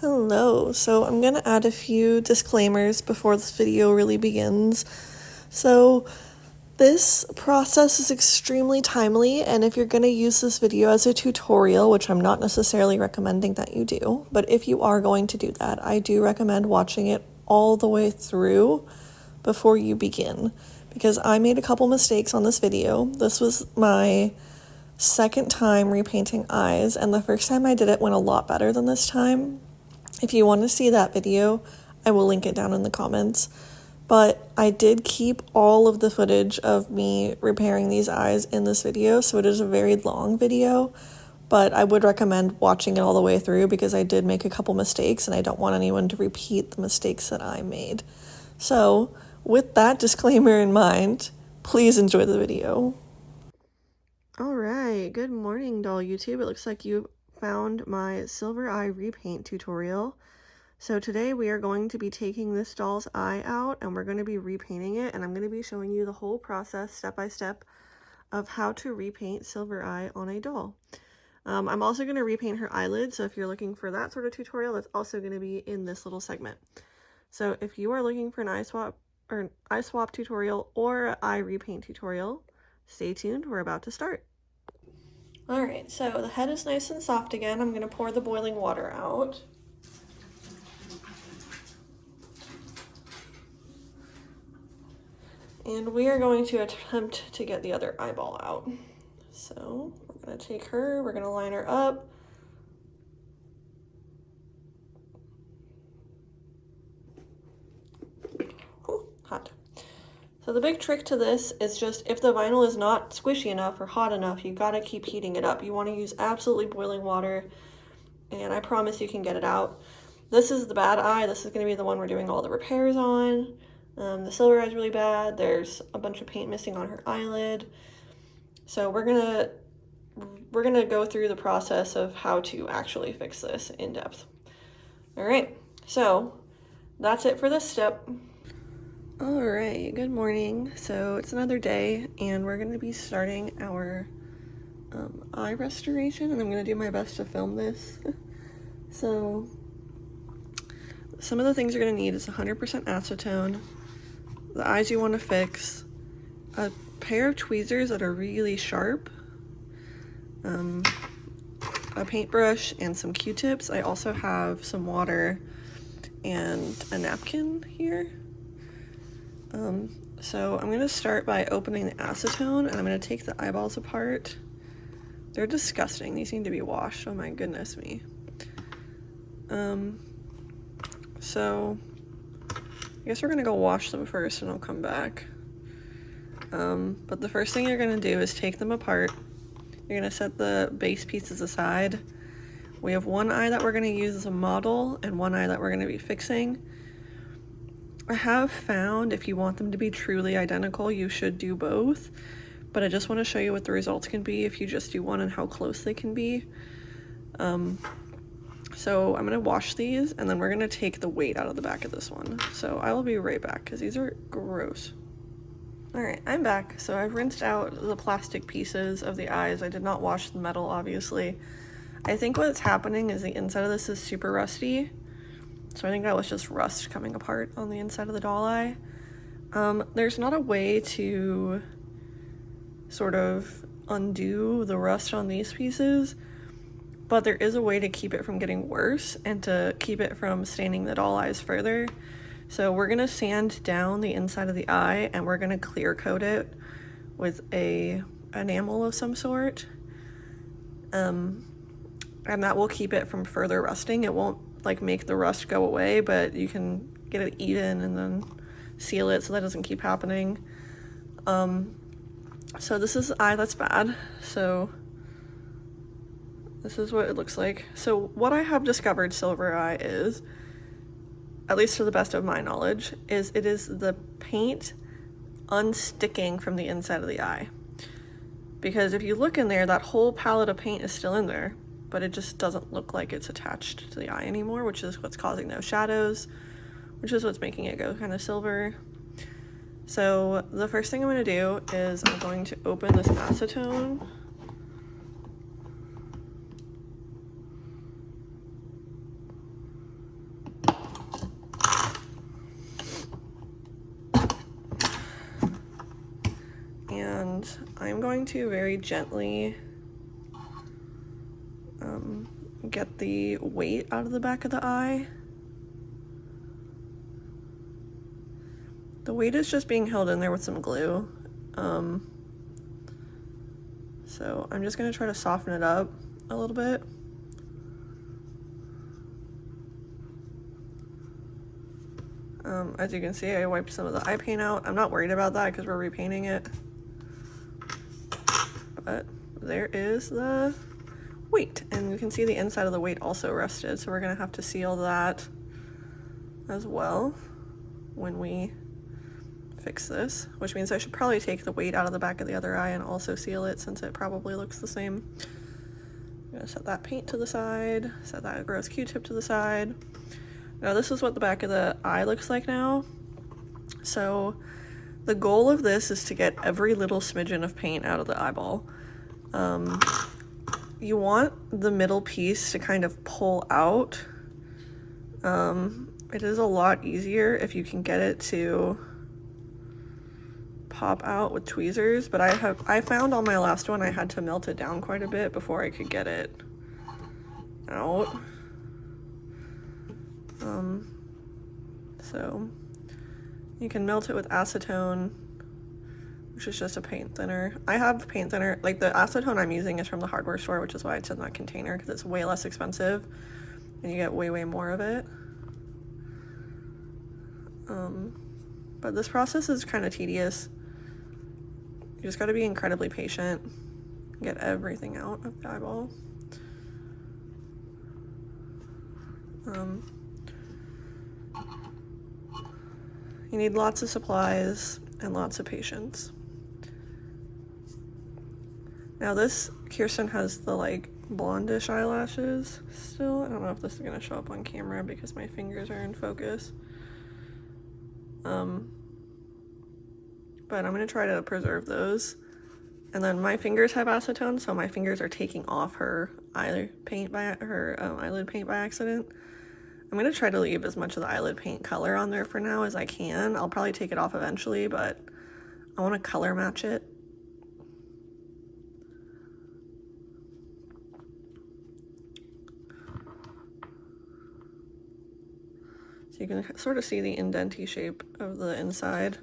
Hello, so I'm going to add a few disclaimers before this video really begins. So this process is extremely timely, and if you're going to use this video as a tutorial, which I'm not necessarily recommending that you do, but if you are going to do that, I do recommend watching it all the way through before you begin, because I made a couple mistakes on this video. This was my second time repainting eyes, and the first time I did it went a lot better than this time. If you want to see that video, I will link it down in the comments. But I did keep all of the footage of me repairing these eyes in this video, so it is a very long video, but I would recommend watching it all the way through because I did make a couple mistakes and I don't want anyone to repeat the mistakes that I made. So, with that disclaimer in mind, please enjoy the video. Alright, good morning, doll YouTube. It looks like you found my silver eye repaint tutorial. So today we are going to be taking this doll's eye out and we're going to be repainting it, and I'm going to be showing you the whole process step by step of how to repaint silver eye on a doll. I'm also going to repaint her eyelid, so if you're looking for that sort of tutorial, that's also going to be in this little segment. So if you are looking for an eye swap tutorial or eye repaint tutorial, stay tuned, we're about to start. Alright, so the head is nice and soft again. I'm going to pour the boiling water out. And we are going to attempt to get the other eyeball out. So we're going to take her, we're going to line her up. Ooh, hot. So the big trick to this is just if the vinyl is not squishy enough or hot enough, you gotta keep heating it up. You want to use absolutely boiling water, and I promise you can get it out. This is the bad eye. This is going to be the one we're doing all the repairs on. The silver eye is really bad. There's a bunch of paint missing on her eyelid. So we're gonna go through the process of how to actually fix this in depth. All right, so that's it for this step. All right, good morning. So it's another day and we're gonna be starting our eye restoration, and I'm gonna do my best to film this. So some of the things you're gonna need is 100% acetone, the eyes you want to fix, a pair of tweezers that are really sharp, a paintbrush, and some Q-tips. I also have some water and a napkin here. So I'm going to start by opening the acetone, and I'm going to take the eyeballs apart. They're disgusting. These need to be washed. Oh my goodness me. So I guess we're going to go wash them first and I'll come back. But the first thing you're going to do is take them apart. You're going to set the base pieces aside. We have one eye that we're going to use as a model and one eye that we're going to be fixing. I have found if you want them to be truly identical, you should do both, but I just want to show you what the results can be if you just do one and how close they can be. So I'm going to wash these, and then we're going to take the weight out of the back of this one. So I will be right back because these are gross. Alright, I'm back. So I've rinsed out the plastic pieces of the eyes. I did not wash the metal, obviously. I think what's happening is the inside of this is super rusty. So I think that was just rust coming apart on the inside of the doll eye. There's not a way to sort of undo the rust on these pieces, but there is a way to keep it from getting worse and to keep it from staining the doll eyes further. So we're gonna sand down the inside of the eye and we're gonna clear coat it with a enamel of some sort. And that will keep it from further rusting. It won't like make the rust go away, but you can get it even and then seal it so that doesn't keep happening. So this is the eye that's bad. So this is what it looks like. So what I have discovered silver eye is, at least to the best of my knowledge, is it is the paint unsticking from the inside of the eye. Because if you look in there, that whole palette of paint is still in there, but it just doesn't look like it's attached to the eye anymore, which is what's causing those shadows, which is what's making it go kind of silver. So the first thing I'm going to do is I'm going to open this acetone. and I'm going to very gently get the weight out of the back of the eye. The weight is just being held in there with some glue. So I'm just going to try to soften it up a little bit. As you can see, I wiped some of the eye paint out. I'm not worried about that because we're repainting it. But there is the weight, and you can see the inside of the weight also rusted, so we're going to have to seal that as well when we fix this, which means I should probably take the weight out of the back of the other eye and also seal it since it probably looks the same. I'm going to set that paint to the side, set that gross Q-tip to the side. Now this is what the back of the eye looks like now. So the goal of this is to get every little smidgen of paint out of the eyeball. You want the middle piece to kind of pull out. It is a lot easier if you can get it to pop out with tweezers, but I found on my last one I had to melt it down quite a bit before I could get it out. So you can melt it with acetone, which is just a paint thinner. I have paint thinner, like the acetone I'm using is from the hardware store, which is why it's in that container, because it's way less expensive and you get way more of it. But this process is kind of tedious. You just got to be incredibly patient, get everything out of the eyeball. You need lots of supplies and lots of patience. Now this, Kirsten has the like blondish eyelashes still. I don't know if this is gonna show up on camera because my fingers are in focus. But I'm gonna try to preserve those. And then my fingers have acetone, so my fingers are taking off her eyelid paint by accident. I'm gonna try to leave as much of the eyelid paint color on there for now as I can. I'll probably take it off eventually, but I want to color match it. So you can sort of see the indenty shape of the inside.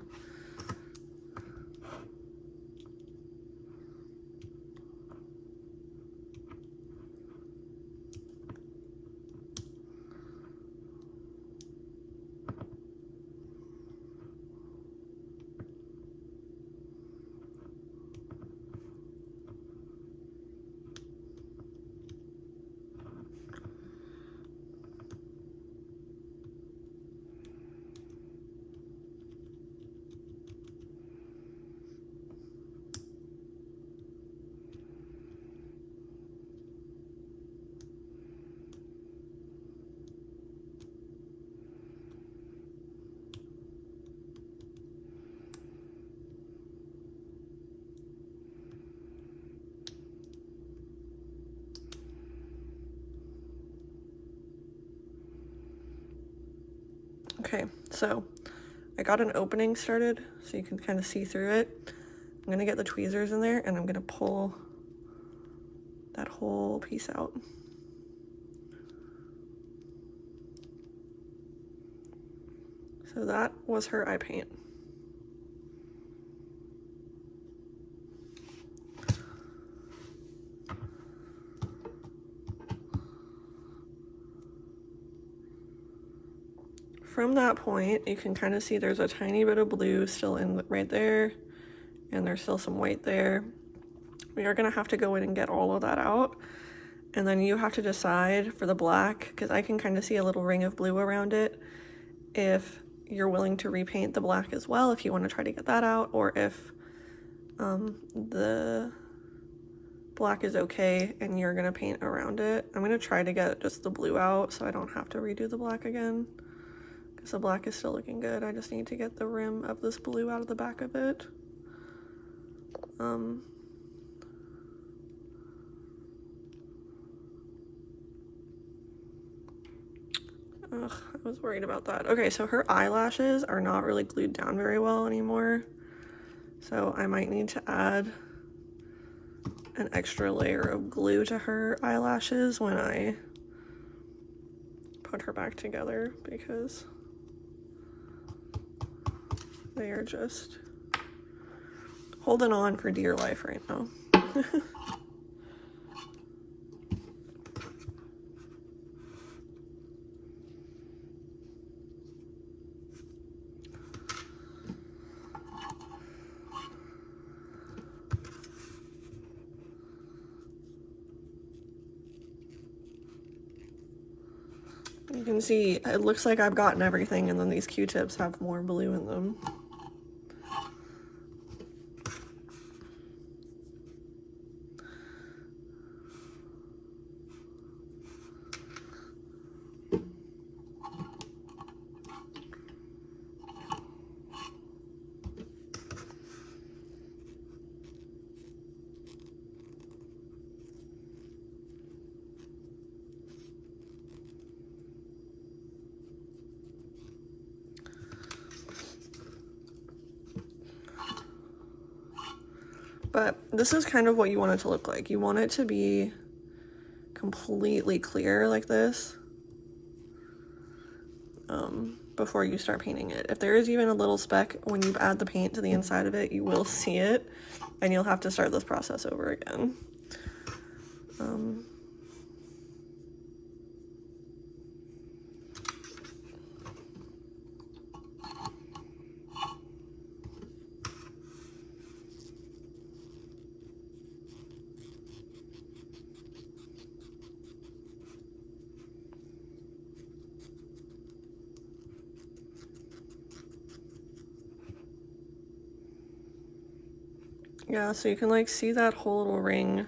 Okay, so I got an opening started so you can kind of see through it. I'm gonna get the tweezers in there and I'm gonna pull that whole piece out. So that was her eye paint. From that point, you can kind of see there's a tiny bit of blue still in right there, and there's still some white there. We are gonna have to go in and get all of that out, and then you have to decide for the black, because I can kind of see a little ring of blue around it, if you're willing to repaint the black as well, if you want to try to get that out, or if the black is okay and you're gonna paint around it. I'm gonna try to get just the blue out so I don't have to redo the black again, because the black is still looking good. I just need to get the rim of this blue out of the back of it. Ugh, I was worried about that. Okay, so her eyelashes are not really glued down very well anymore. So I might need to add an extra layer of glue to her eyelashes when I put her back together, because they are just holding on for dear life right now. You can see it looks like I've gotten everything, and then these Q-tips have more blue in them. But this is kind of what you want it to look like. You want it to be completely clear like this before you start painting it. If there is even a little speck when you add the paint to the inside of it, you will see it, and you'll have to start this process over again. Yeah, so you can like see that whole little ring.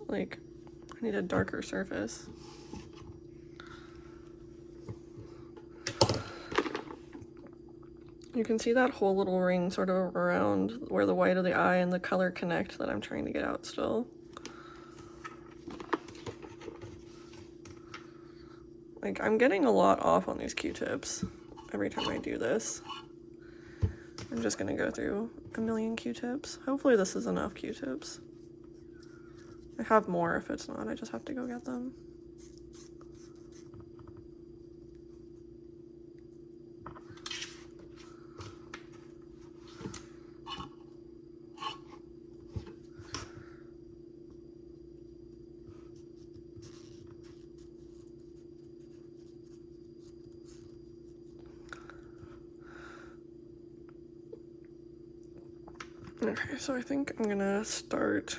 Like, I need a darker surface. You can see that whole little ring sort of around where the white of the eye and the color connect that I'm trying to get out still. Like, I'm getting a lot off on these Q-tips every time I do this. I'm just gonna go through a million Q-tips. Hopefully this is enough Q-tips. I have more if it's not, I just have to go get them. Okay, so I think I'm gonna start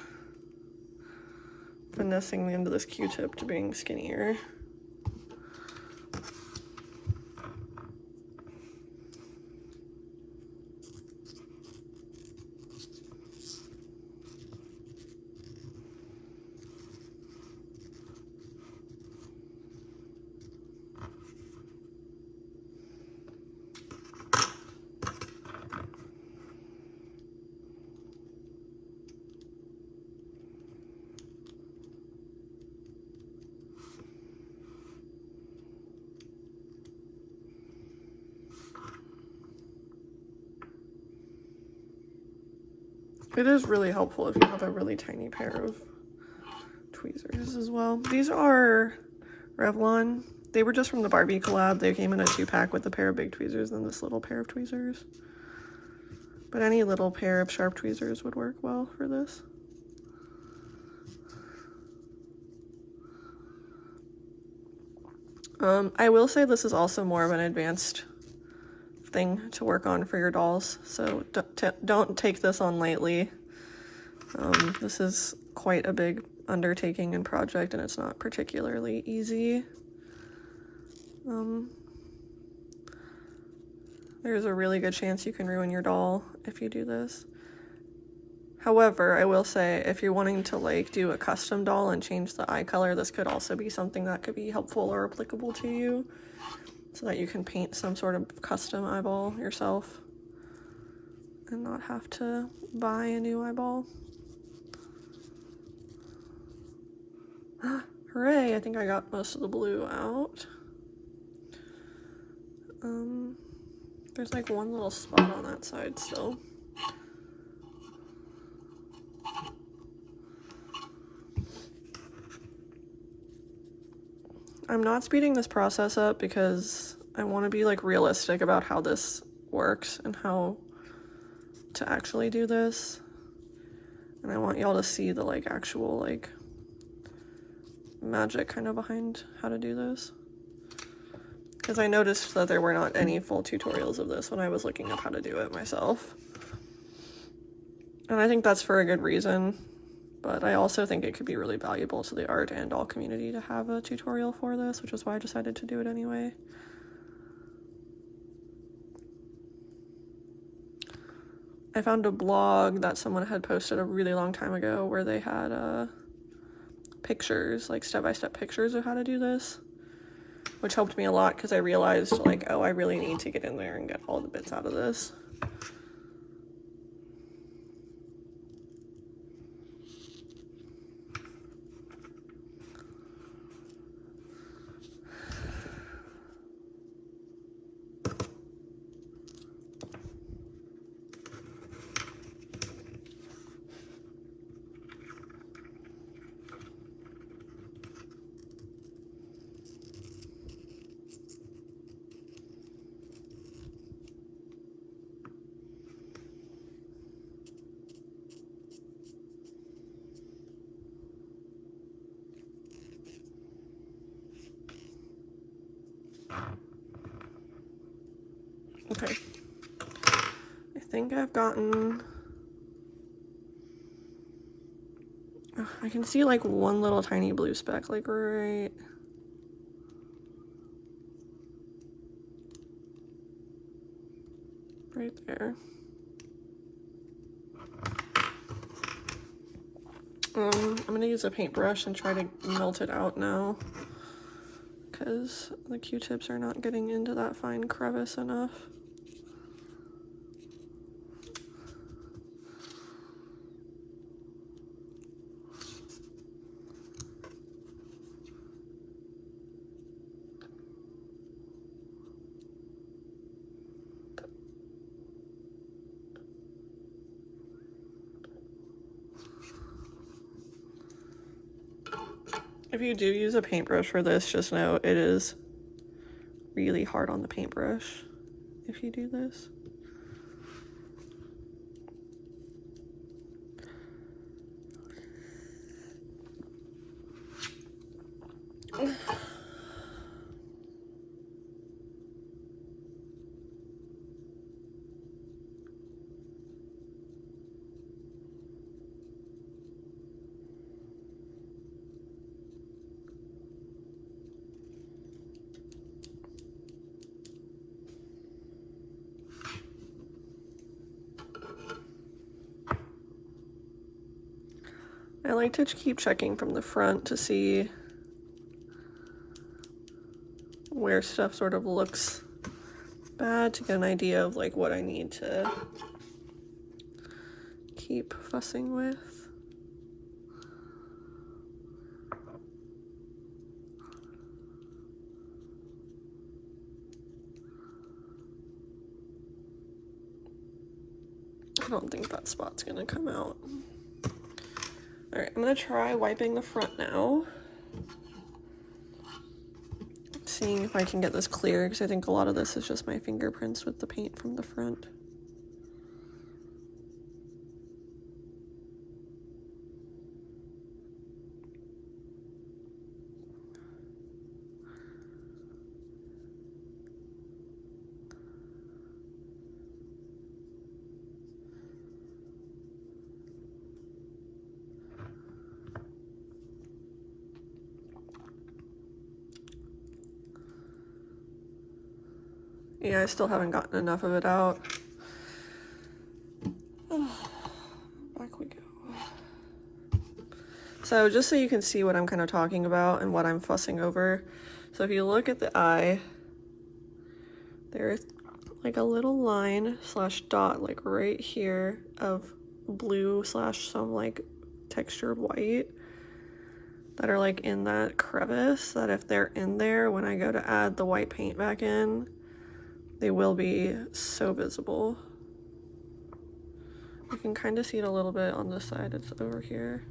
finessing the end of this Q-tip to being skinnier. It is really helpful if you have a really tiny pair of tweezers as well. These are Revlon. They were just from the Barbie collab. They came in a 2-pack with a pair of big tweezers and this little pair of tweezers. But any little pair of sharp tweezers would work well for this. I will say this is also more of an advanced thing to work on for your dolls, so don't take this on lightly. This is quite a big undertaking and project, and it's not particularly easy. There's a really good chance you can ruin your doll if you do this. However, I will say, if you're wanting to like do a custom doll and change the eye color, this could also be something that could be helpful or applicable to you, so that you can paint some sort of custom eyeball yourself and not have to buy a new eyeball. Hooray, I think I got most of the blue out. There's like one little spot on that side still. I'm not speeding this process up because I want to be like realistic about how this works and how to actually do this. And I want y'all to see the like actual like magic kind of behind how to do this. Because I noticed that there were not any full tutorials of this when I was looking up how to do it myself. And I think that's for a good reason. But I also think it could be really valuable to the art and all community to have a tutorial for this, which is why I decided to do it anyway. I found a blog that someone had posted a really long time ago where they had pictures, like step-by-step pictures of how to do this, which helped me a lot because I realized like, oh, I really need to get in there and get all the bits out of this. Okay, I think I've gotten, I can see like one little tiny blue speck, like right there. I'm gonna use a paintbrush and try to melt it out now, because the Q-tips are not getting into that fine crevice enough. If you do use a paintbrush for this, just know it is really hard on the paintbrush if you do this. I like to keep checking from the front to see where stuff sort of looks bad, to get an idea of like what I need to keep fussing with. I don't think that spot's gonna come out. All right, I'm gonna try wiping the front now. Seeing if I can get this clear, because I think a lot of this is just my fingerprints with the paint from the front. Yeah, I still haven't gotten enough of it out. Back we go. So just so you can see what I'm kind of talking about and what I'm fussing over. So if you look at the eye, there's like a little line slash dot like right here of blue slash some like textured white that are like in that crevice, that if they're in there when I go to add the white paint back in, they will be so visible. You can kind of see it a little bit on this side. It's over here.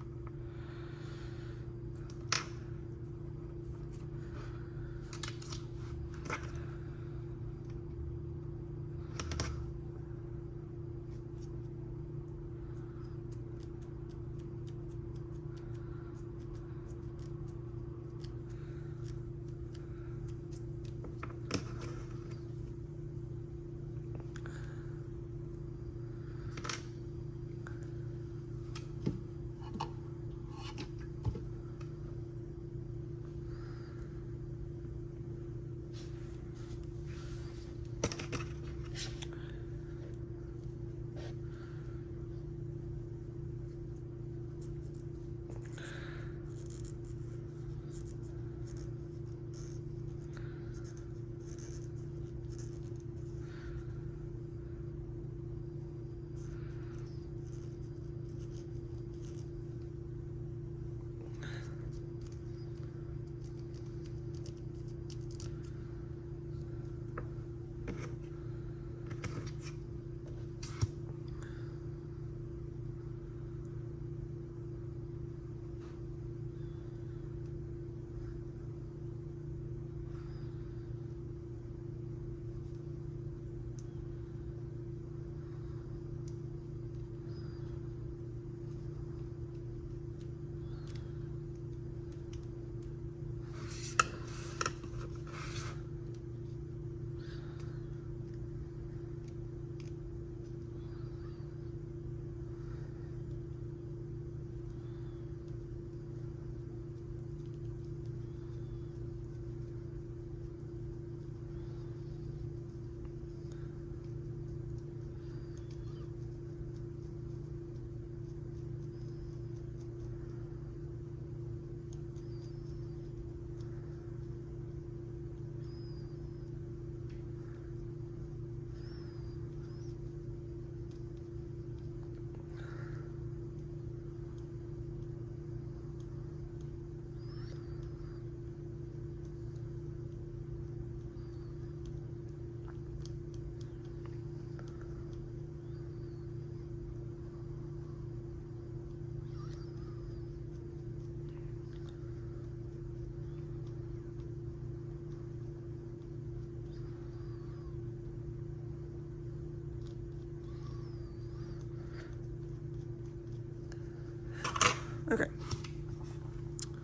Okay,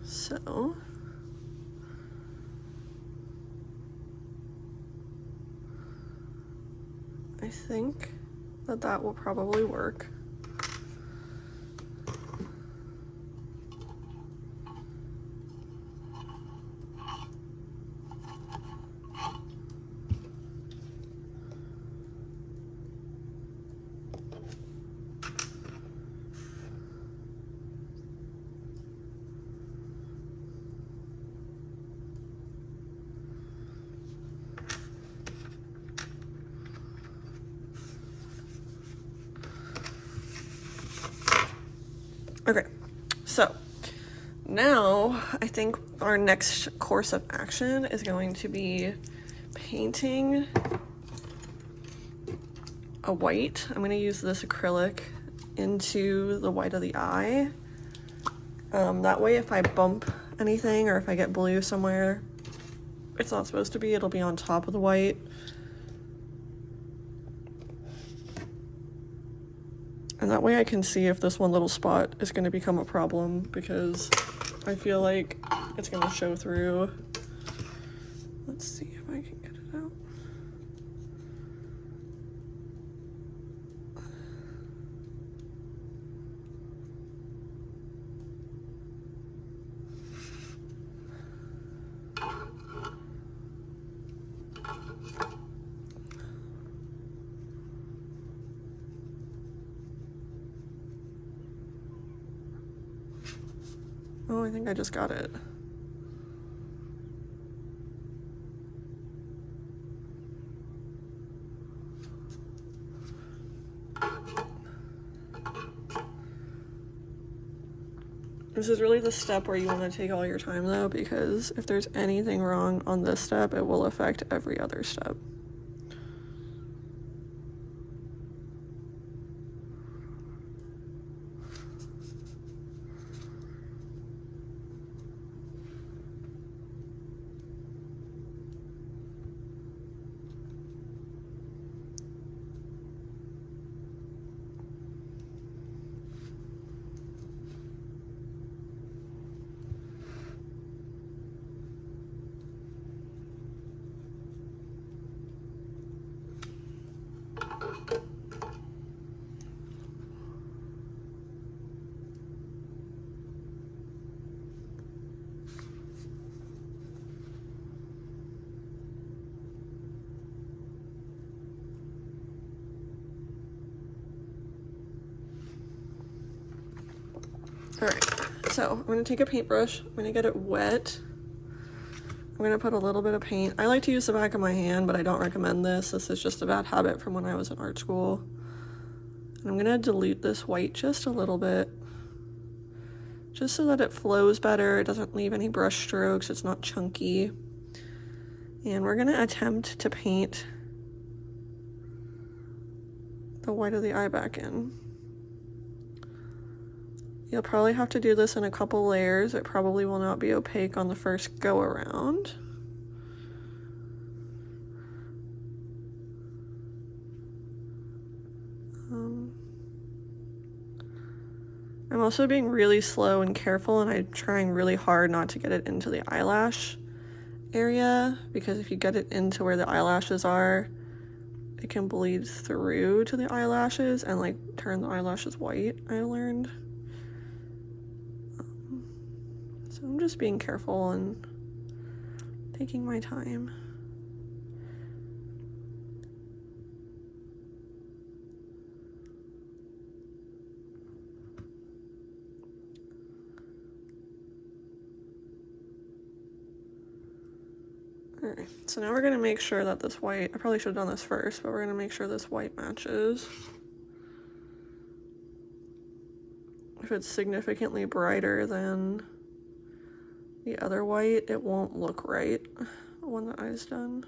so I think that will probably work. Okay, so now I think our next course of action is going to be painting a white. I'm going to use this acrylic into the white of the eye. That way if I bump anything or if I get blue somewhere it's not supposed to be, it'll be on top of the white. And that way I can see if this one little spot is going to become a problem, because I feel like it's going to show through. Let's see if I can get it out. Oh, I think I just got it. This is really the step where you want to take all your time though, because if there's anything wrong on this step, it will affect every other step. Alright, so I'm going to take a paintbrush, I'm going to get it wet. I'm going to put a little bit of paint. I like to use the back of my hand, but I don't recommend this. This is just a bad habit from when I was in art school. And I'm going to dilute this white just a little bit, just so that it flows better, it doesn't leave any brush strokes, it's not chunky. And we're going to attempt to paint the white of the eye back in. You'll probably have to do this in a couple layers. It probably will not be opaque on the first go around. I'm also being really slow and careful, and I'm trying really hard not to get it into the eyelash area, because if you get it into where the eyelashes are, it can bleed through to the eyelashes and like turn the eyelashes white, I learned. So I'm just being careful and taking my time. Alright, so now we're going to make sure that this white, I probably should have done this first, but we're going to make sure this white matches. If it's significantly brighter than the other white, it won't look right when the eye's done.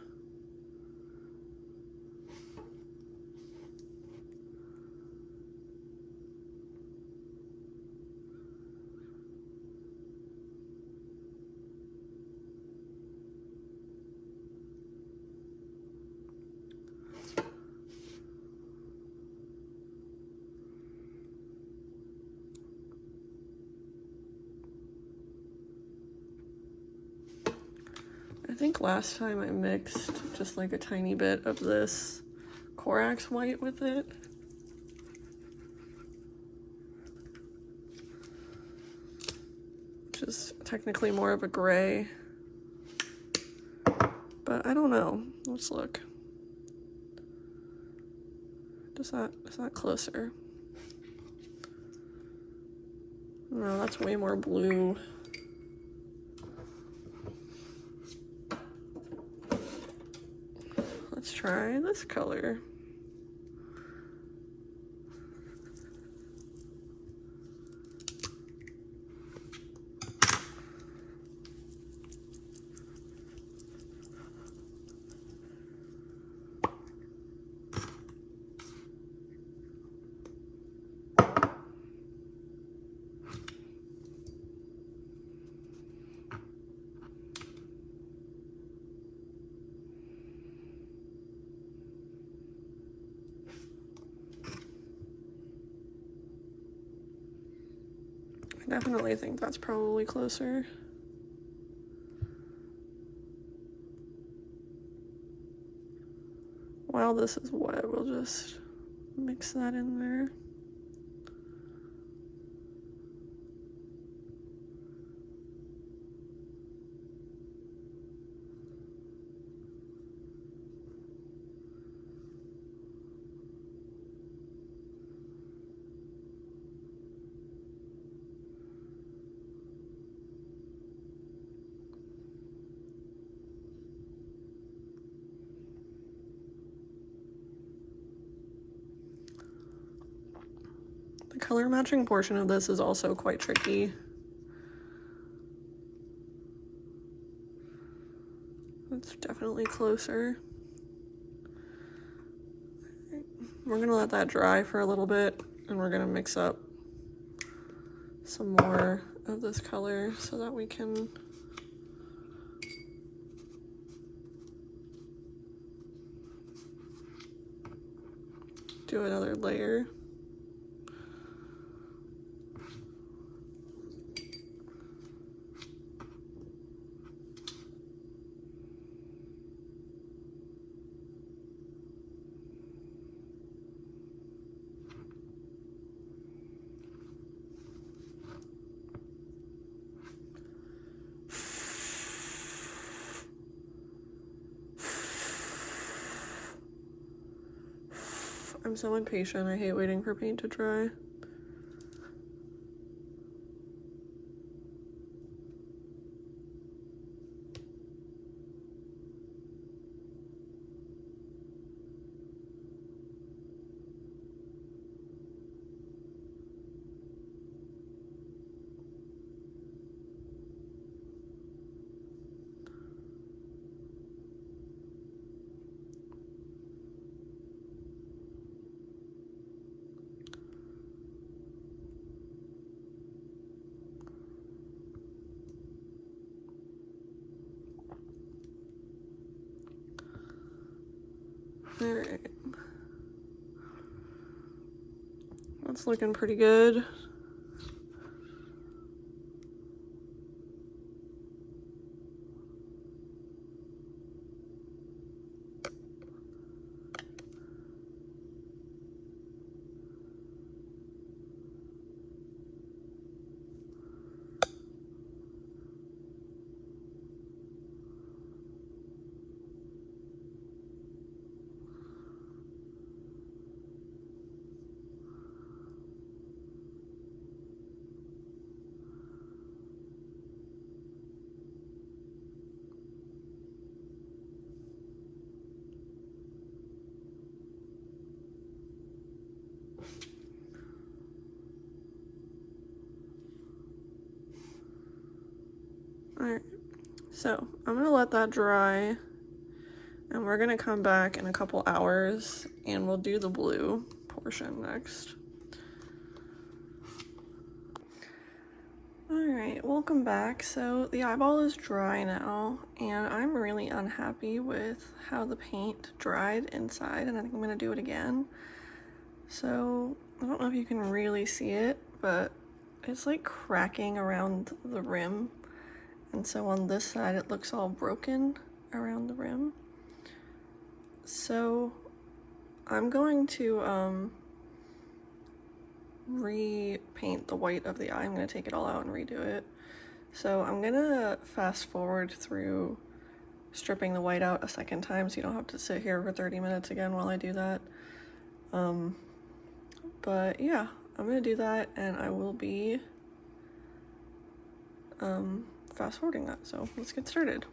I think last time I mixed just like a tiny bit of this Corax white with it. Which is technically more of a gray. But I don't know. Let's look. Is that closer? No, that's way more blue. Let's try this color. I definitely think that's probably closer. While this is wet, we'll just mix that in there. The color matching portion of this is also quite tricky. It's definitely closer. We're gonna let that dry for a little bit, and we're gonna mix up some more of this color so that we can do another layer. I'm so impatient. I hate waiting for paint to dry. Alright. That's looking pretty good. Alright, so I'm gonna let that dry, and we're gonna come back in a couple hours and we'll do the blue portion next. Alright, welcome back. So the eyeball is dry now, and I'm really unhappy with how the paint dried inside, and I think I'm gonna do it again. So I don't know if you can really see it, but it's like cracking around the rim. And so on this side, it looks all broken around the rim. So I'm going to repaint the white of the eye. I'm gonna take it all out and redo it. So I'm gonna fast forward through stripping the white out a second time so you don't have to sit here for 30 minutes again while I do that. But yeah, I'm gonna do that, and I will be fast forwarding that, so let's get started.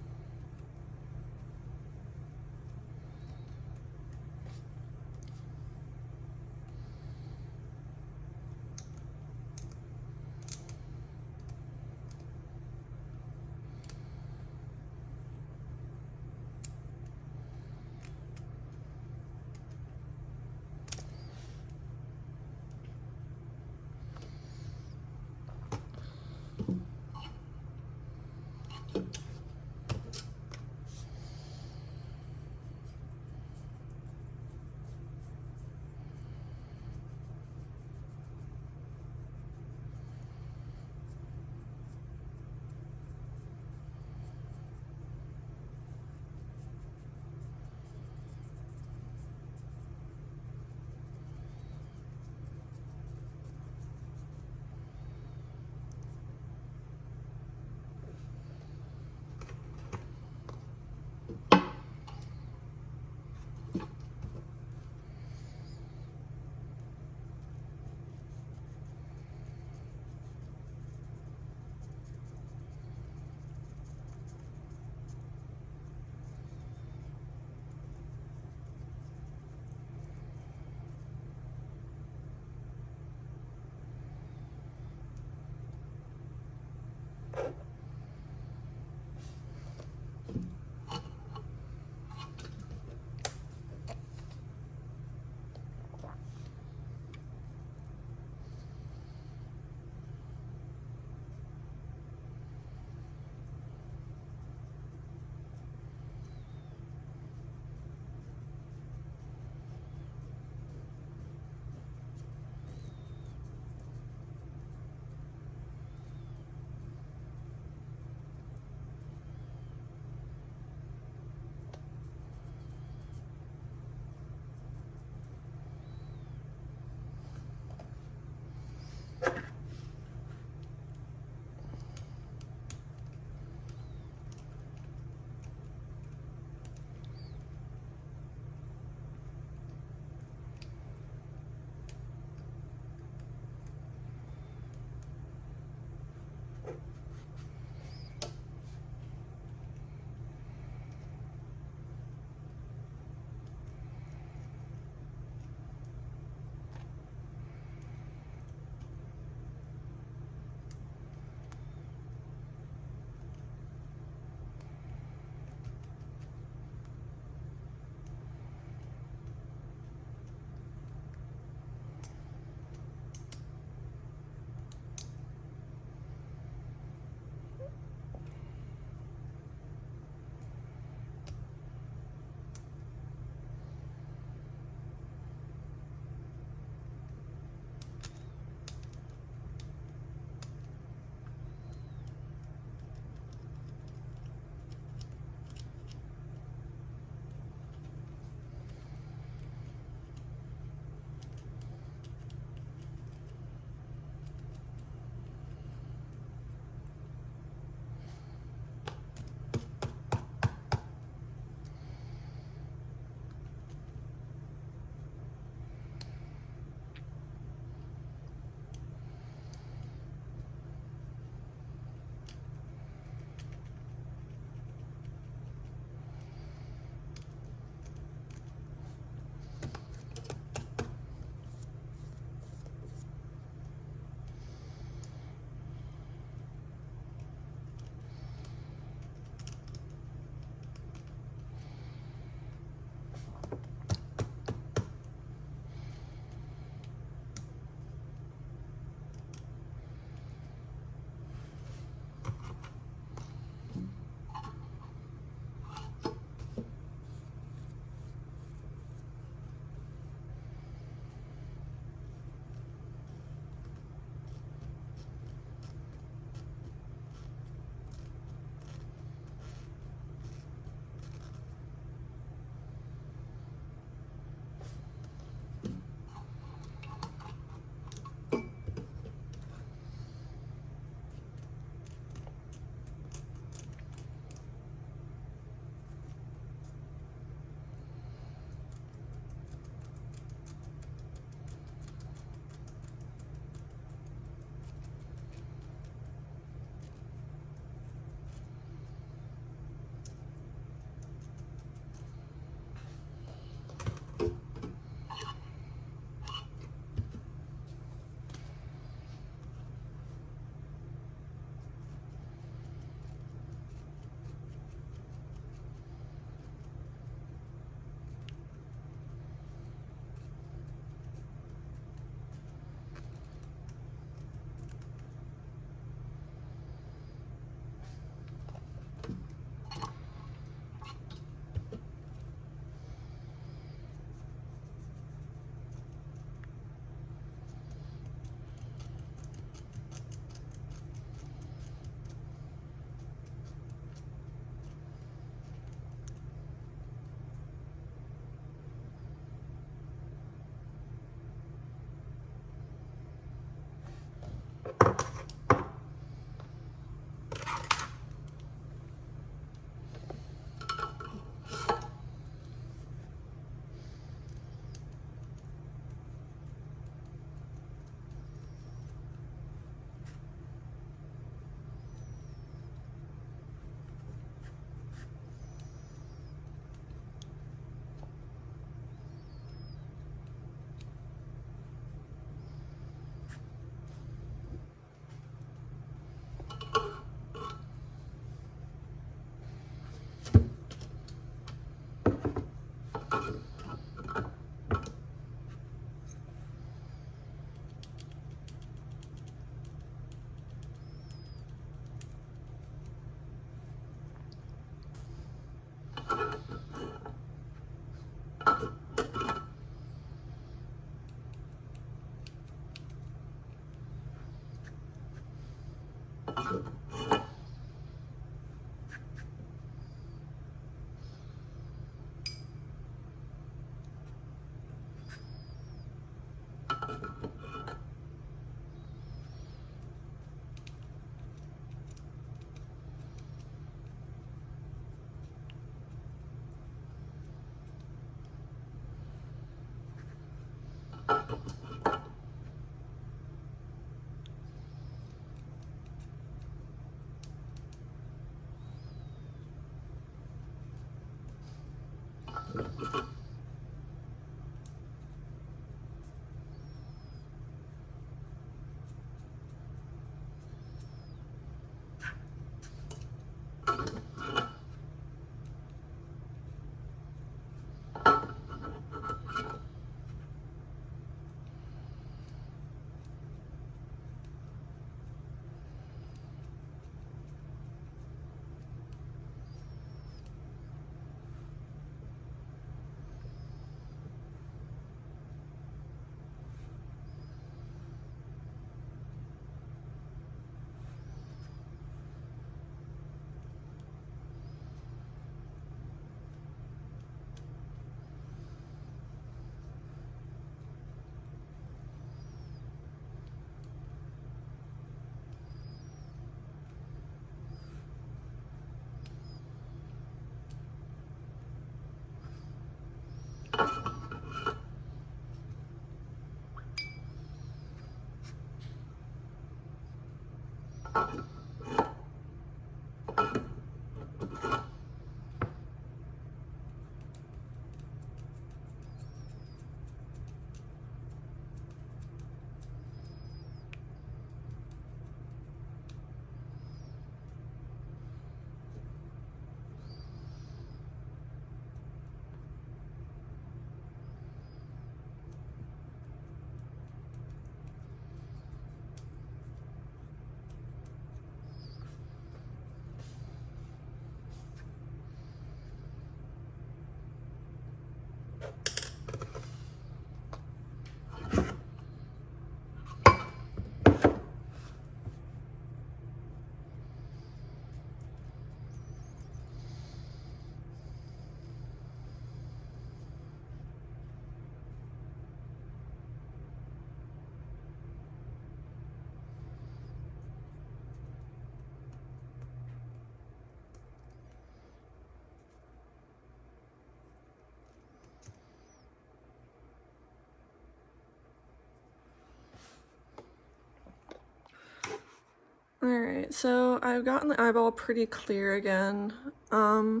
Alright, so I've gotten the eyeball pretty clear again. I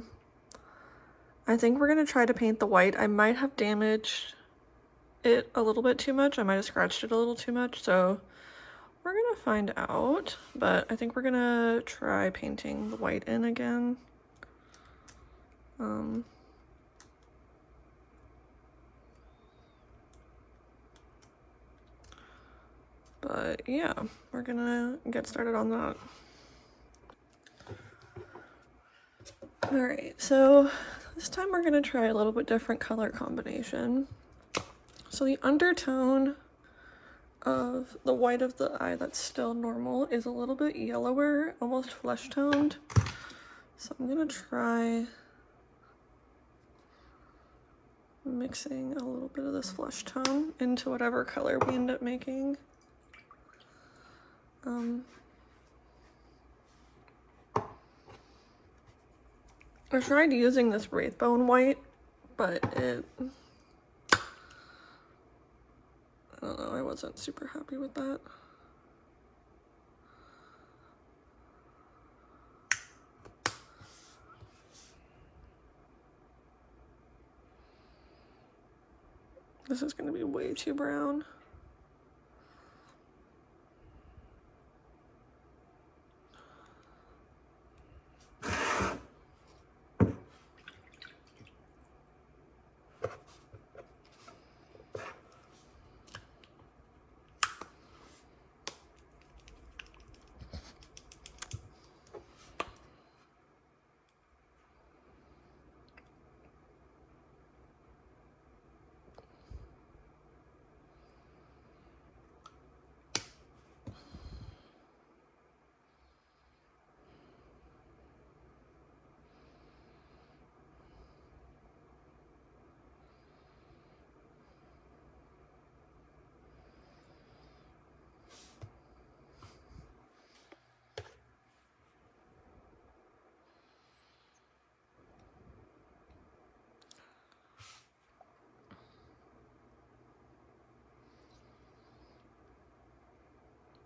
think we're gonna try to paint the white. I might have damaged it a little bit too much. I might have scratched it a little too much, so we're gonna find out. But I think we're gonna try painting the white in again. But yeah, we're gonna get started on that. Alright, so this time we're gonna try a little bit different color combination. So the undertone of the white of the eye that's still normal is a little bit yellower, almost flesh toned. So I'm gonna try mixing a little bit of this flesh tone into whatever color we end up making. I tried using this Wraithbone white, but I don't know, I wasn't super happy with that. This is gonna be way too brown.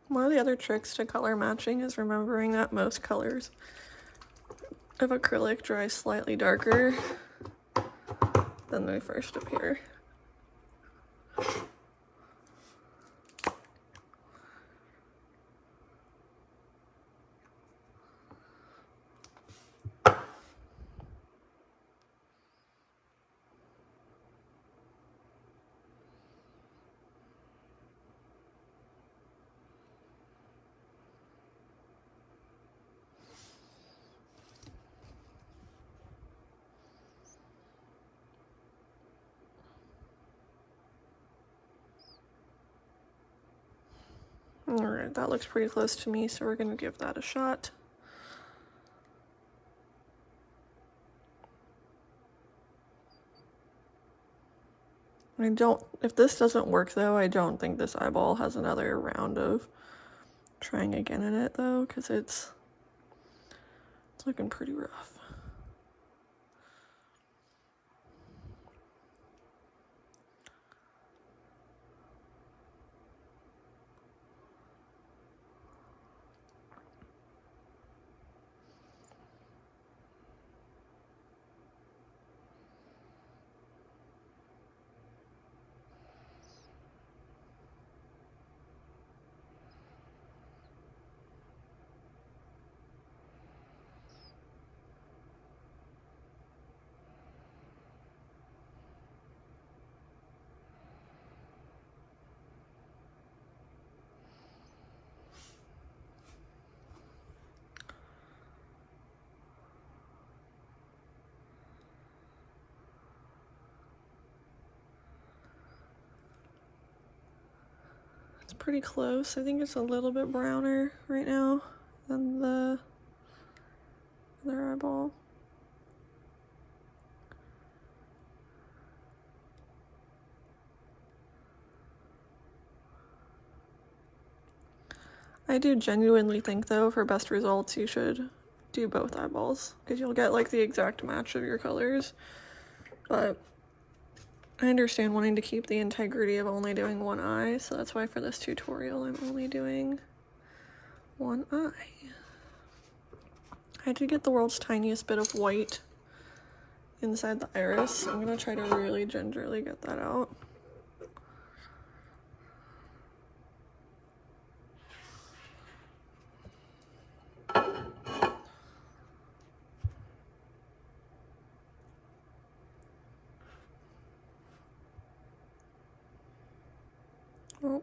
One of the other tricks to color matching is remembering that most colors of acrylic dry slightly darker than they first appear. Alright, that looks pretty close to me, so we're going to give that a shot. If this doesn't work though, I don't think this eyeball has another round of trying again in it though, because it's looking pretty rough. It's pretty close. I think it's a little bit browner right now than the other eyeball. I do genuinely think though, for best results, you should do both eyeballs, because you'll get like the exact match of your colors. But I understand wanting to keep the integrity of only doing one eye, so that's why for this tutorial I'm only doing one eye. I did get the world's tiniest bit of white inside the iris. I'm gonna try to really gingerly get that out. Oh.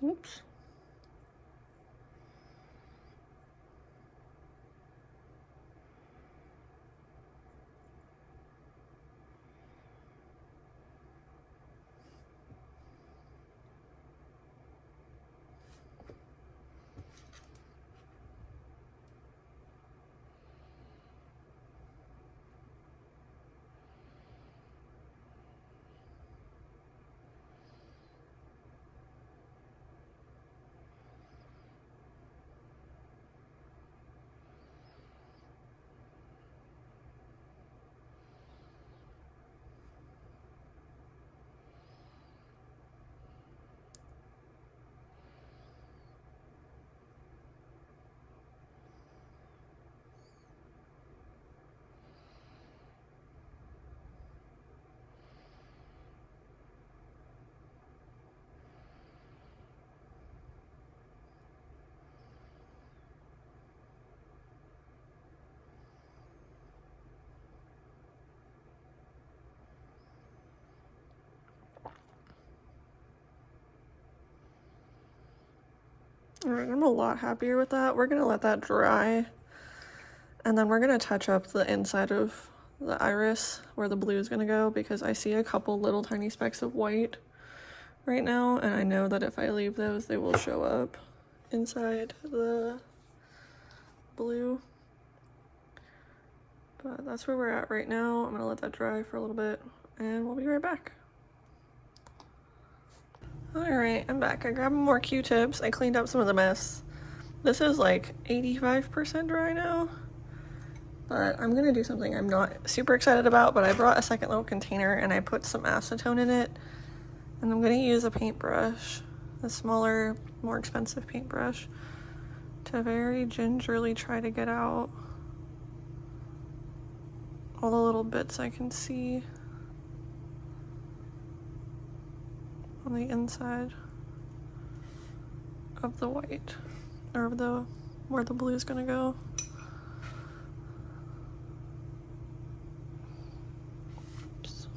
Oops. Alright, I'm a lot happier with that. We're gonna let that dry. And then we're gonna touch up the inside of the iris where the blue is gonna go, because I see a couple little tiny specks of white right now, and I know that if I leave those, they will show up inside the blue. But that's where we're at right now. I'm gonna let that dry for a little bit and we'll be right back. Alright, I'm back. I grabbed more Q-tips. I cleaned up some of the mess. This is like 85% dry now. But I'm gonna do something I'm not super excited about, but I brought a second little container and I put some acetone in it. And I'm gonna use a paintbrush, a smaller, more expensive paintbrush, to very gingerly try to get out all the little bits I can see on the inside of the white, or of the where the blue is gonna go. Oops.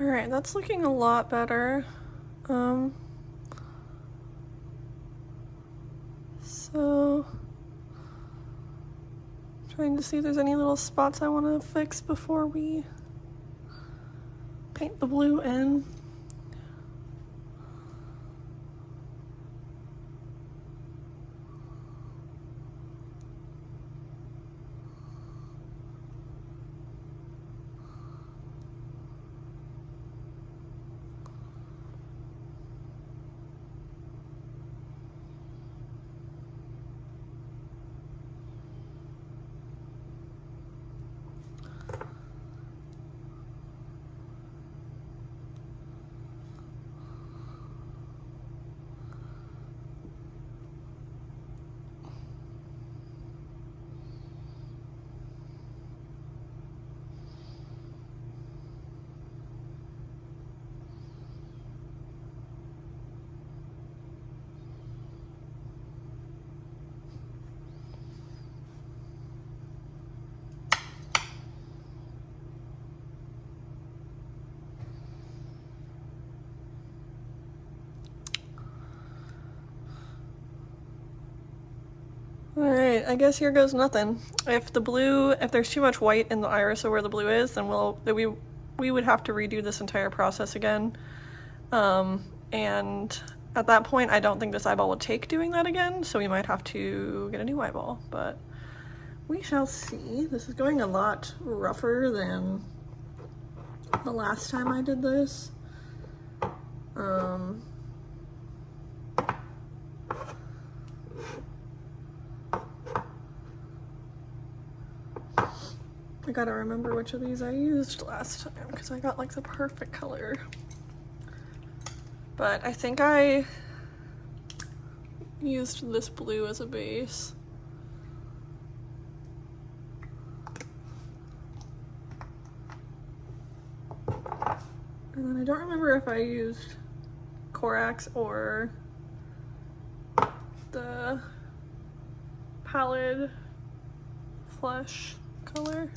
Alright, that's looking a lot better. So, trying to see if there's any little spots I want to fix before we paint the blue in. Alright, I guess here goes nothing. If there's too much white in the iris of where the blue is, then we would have to redo this entire process again. And at that point, I don't think this eyeball would take doing that again, so we might have to get a new eyeball, but we shall see. This is going a lot rougher than the last time I did this. I gotta remember which of these I used last time because I got like the perfect color. But I think I used this blue as a base. And then I don't remember if I used Corax or the Pallid Flesh color.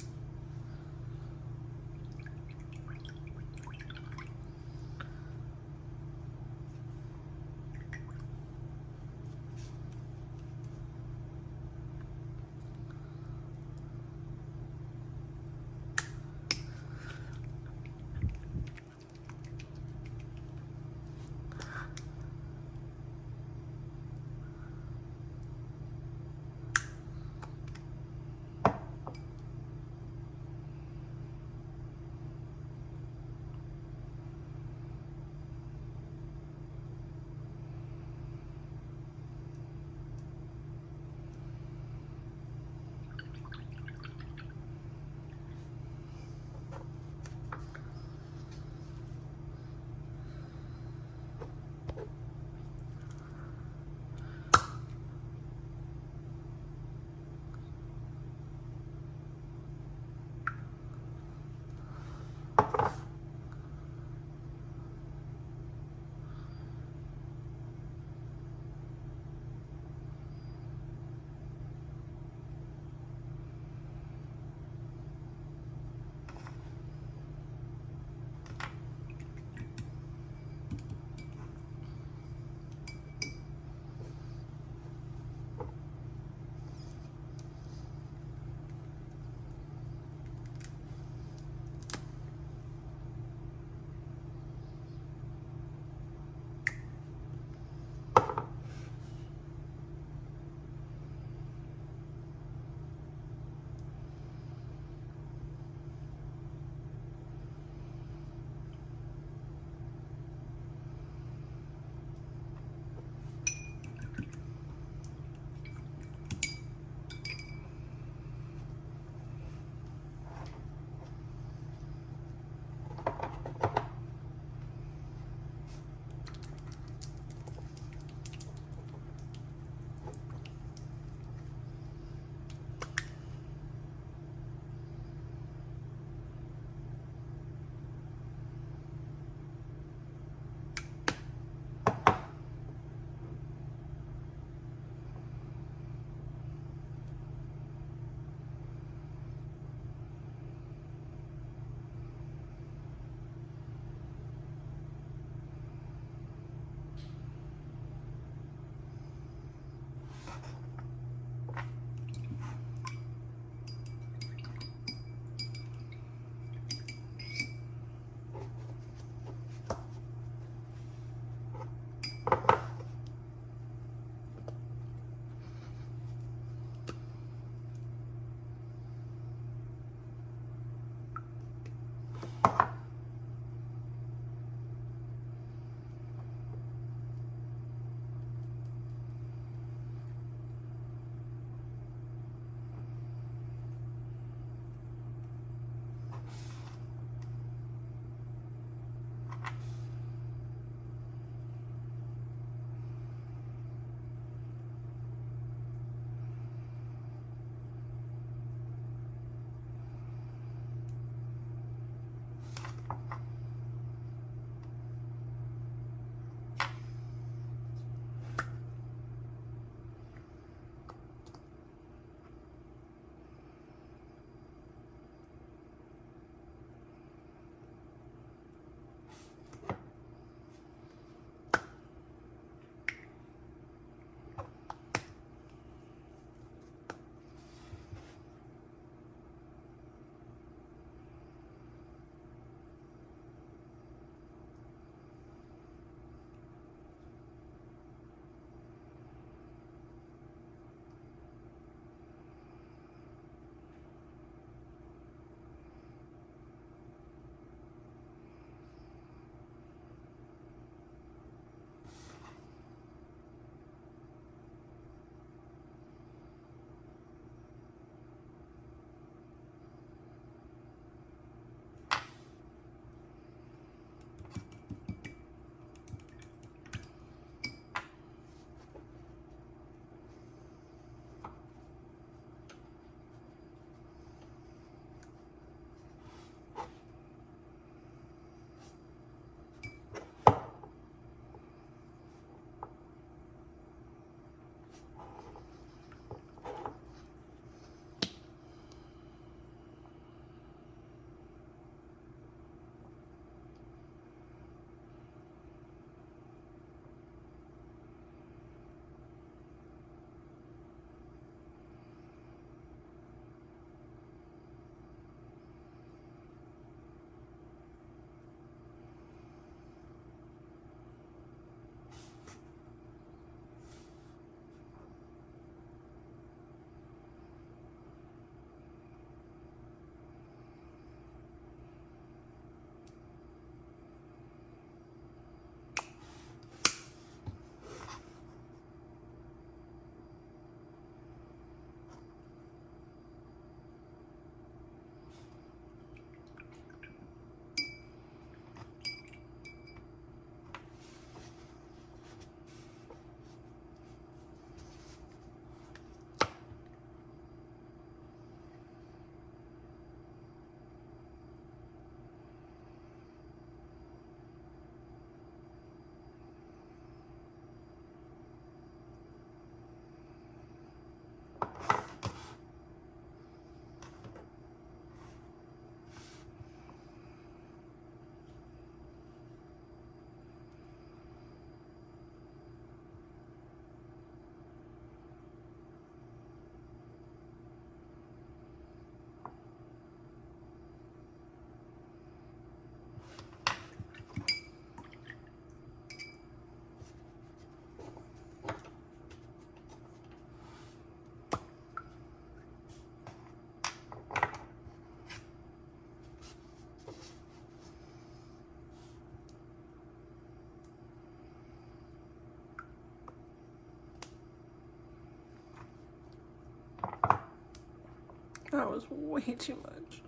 That was way too much.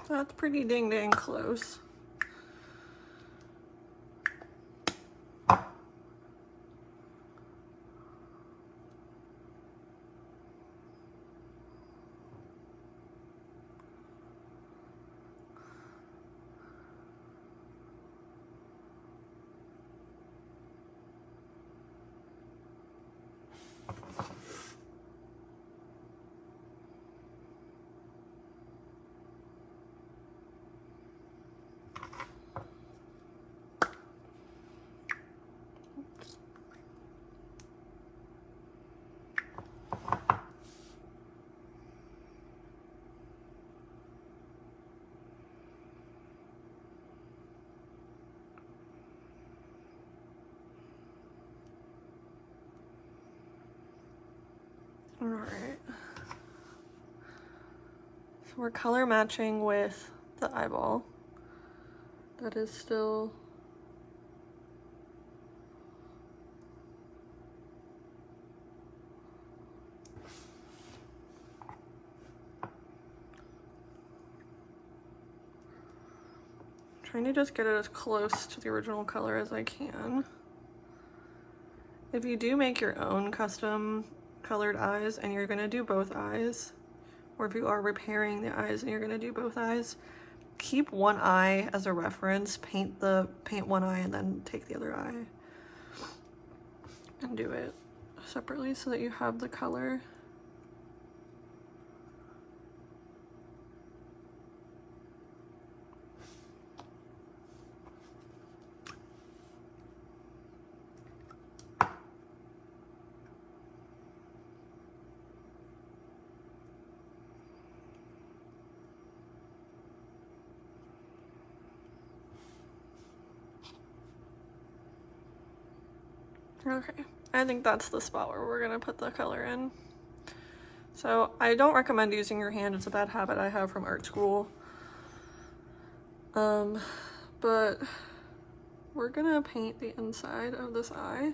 That's pretty dang close. All right. So we're color matching with the eyeball. that is still trying to just get it as close to the original color as I can. If you do make your own custom colored eyes and you're gonna do both eyes, or if you are repairing the eyes and you're gonna do both eyes, keep one eye as a reference, paint one eye and then take the other eye and do it separately so that you have the color. Okay, I think that's the spot where we're gonna put the color in. So I don't recommend using your hand, it's a bad habit I have from art school. But we're gonna paint the inside of this eye.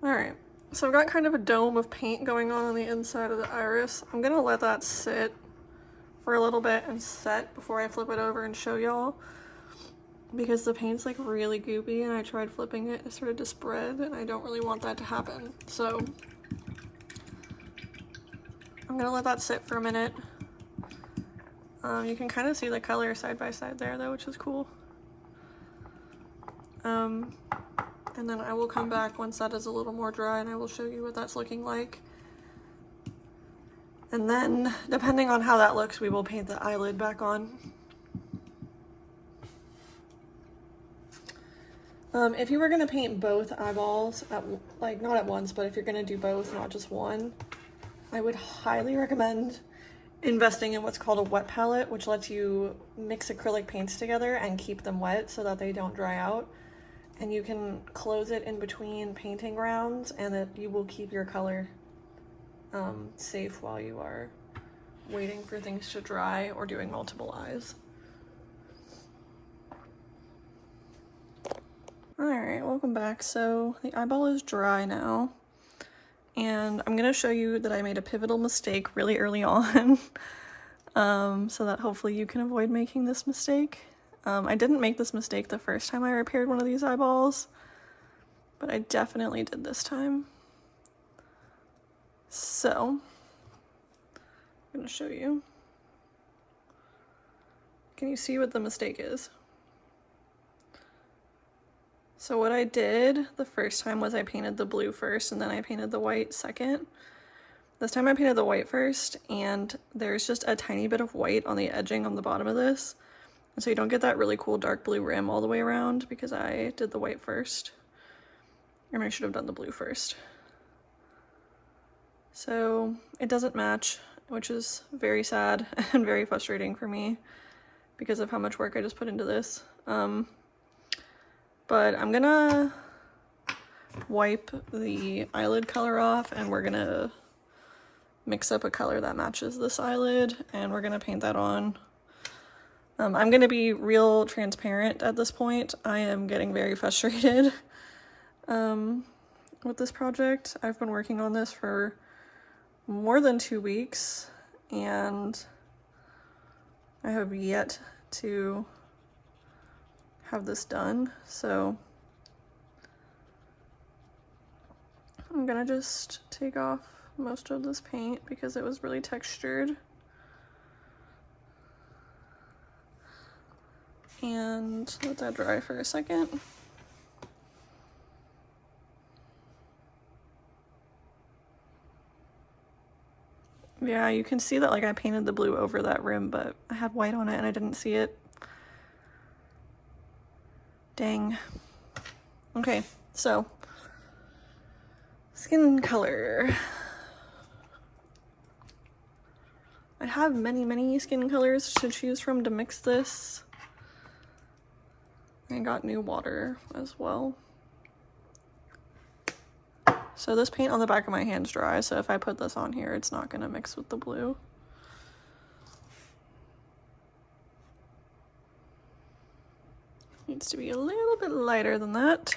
Alright, so I've got kind of a dome of paint going on the inside of the iris. I'm gonna let that sit for a little bit and set before I flip it over and show y'all, because the paint's like really goopy and I tried flipping it, it started to spread and I don't really want that to happen. So I'm gonna let that sit for a minute. You can kind of see the color side by side there though, which is cool. And then I will come back once that is a little more dry and I will show you what that's looking like. And then, depending on how that looks, we will paint the eyelid back on. If you were gonna paint both eyeballs, like not at once, but if you're gonna do both, not just one, I would highly recommend investing in what's called a wet palette, which lets you mix acrylic paints together and keep them wet so that they don't dry out. And you can close it in between painting rounds and that you will keep your color safe while you are waiting for things to dry or doing multiple eyes. Alright, welcome back. So the eyeball is dry now, and I'm gonna show you that I made a pivotal mistake really early on so that hopefully you can avoid making this mistake. I didn't make this mistake the first time I repaired one of these eyeballs, but I definitely did this time. So, I'm gonna show you. Can you see what the mistake is? So what I did the first time was I painted the blue first and then I painted the white second. This time I painted the white first, and there's just a tiny bit of white on the edging on the bottom of this. And so you don't get that really cool dark blue rim all the way around because I did the white first. And I should have done the blue first. So it doesn't match, which is very sad and very frustrating for me because of how much work I just put into this. But I'm gonna wipe the eyelid color off and we're gonna mix up a color that matches this eyelid and we're gonna paint that on. I'm gonna be real transparent at this point. I am getting very frustrated with this project. I've been working on this for more than 2 weeks and I have yet to have this done, so I'm gonna just take off most of this paint because it was really textured. And let that dry for a second. Yeah, you can see that like I painted the blue over that rim, but I had white on it and I didn't see it. Dang. Okay, so skin color. I have many skin colors to choose from to mix this. I got new water as well. So this paint on the back of my hand's dry, so if I put this on here, it's not gonna mix with the blue. Needs to be a little bit lighter than that.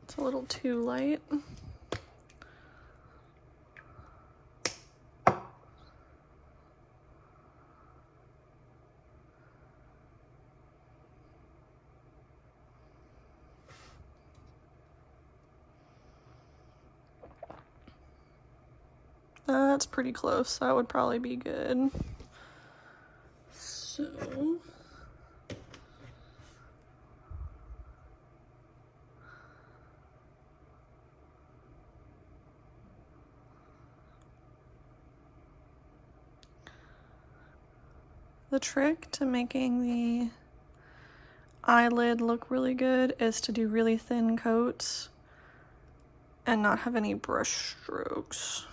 It's a little too light. That's pretty close. That would probably be good. So the trick to making the eyelid look really good is to do really thin coats and not have any brush strokes.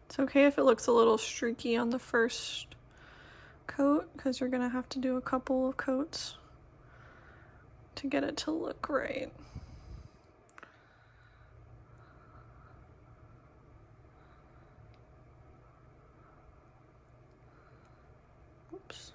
It's okay if it looks a little streaky on the first coat because you're gonna have to do a couple of coats to get it to look right. Oops.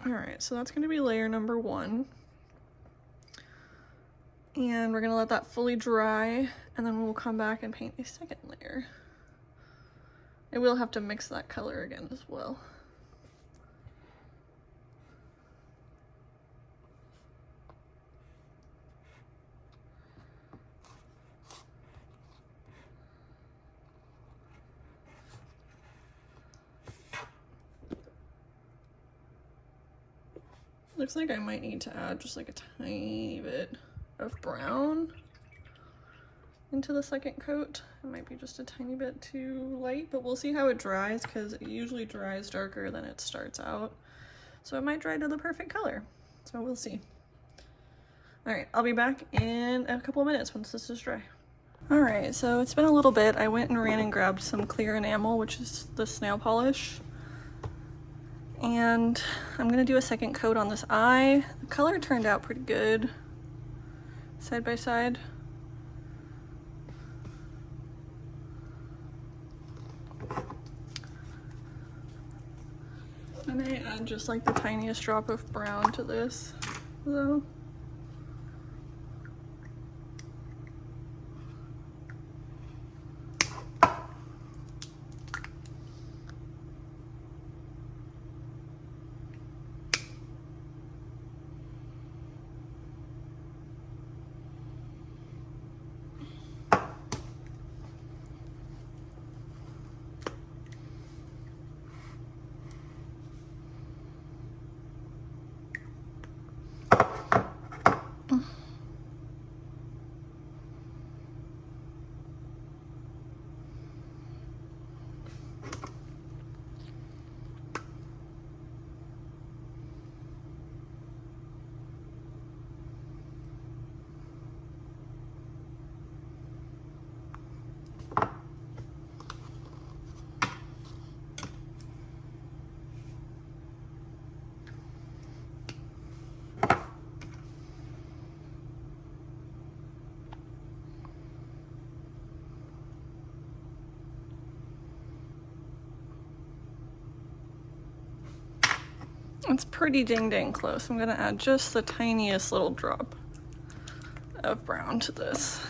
Alright, so that's going to be layer number 1. And we're going to let that fully dry, and then we'll come back and paint a second layer. I will have to mix that color again as well. Looks like I might need to add just like a tiny bit of brown into the second coat. It might be just a tiny bit too light, but we'll see how it dries because it usually dries darker than it starts out. So it might dry to the perfect color. So we'll see. All right, I'll be back in a couple of minutes once this is dry. All right, so it's been a little bit. I went and ran and grabbed some clear enamel, which is the snail polish. And I'm gonna do a second coat on this eye. The color turned out pretty good, side by side. I may add just like the tiniest drop of brown to this, though. It's pretty dang close. I'm gonna add just the tiniest little drop of brown to this.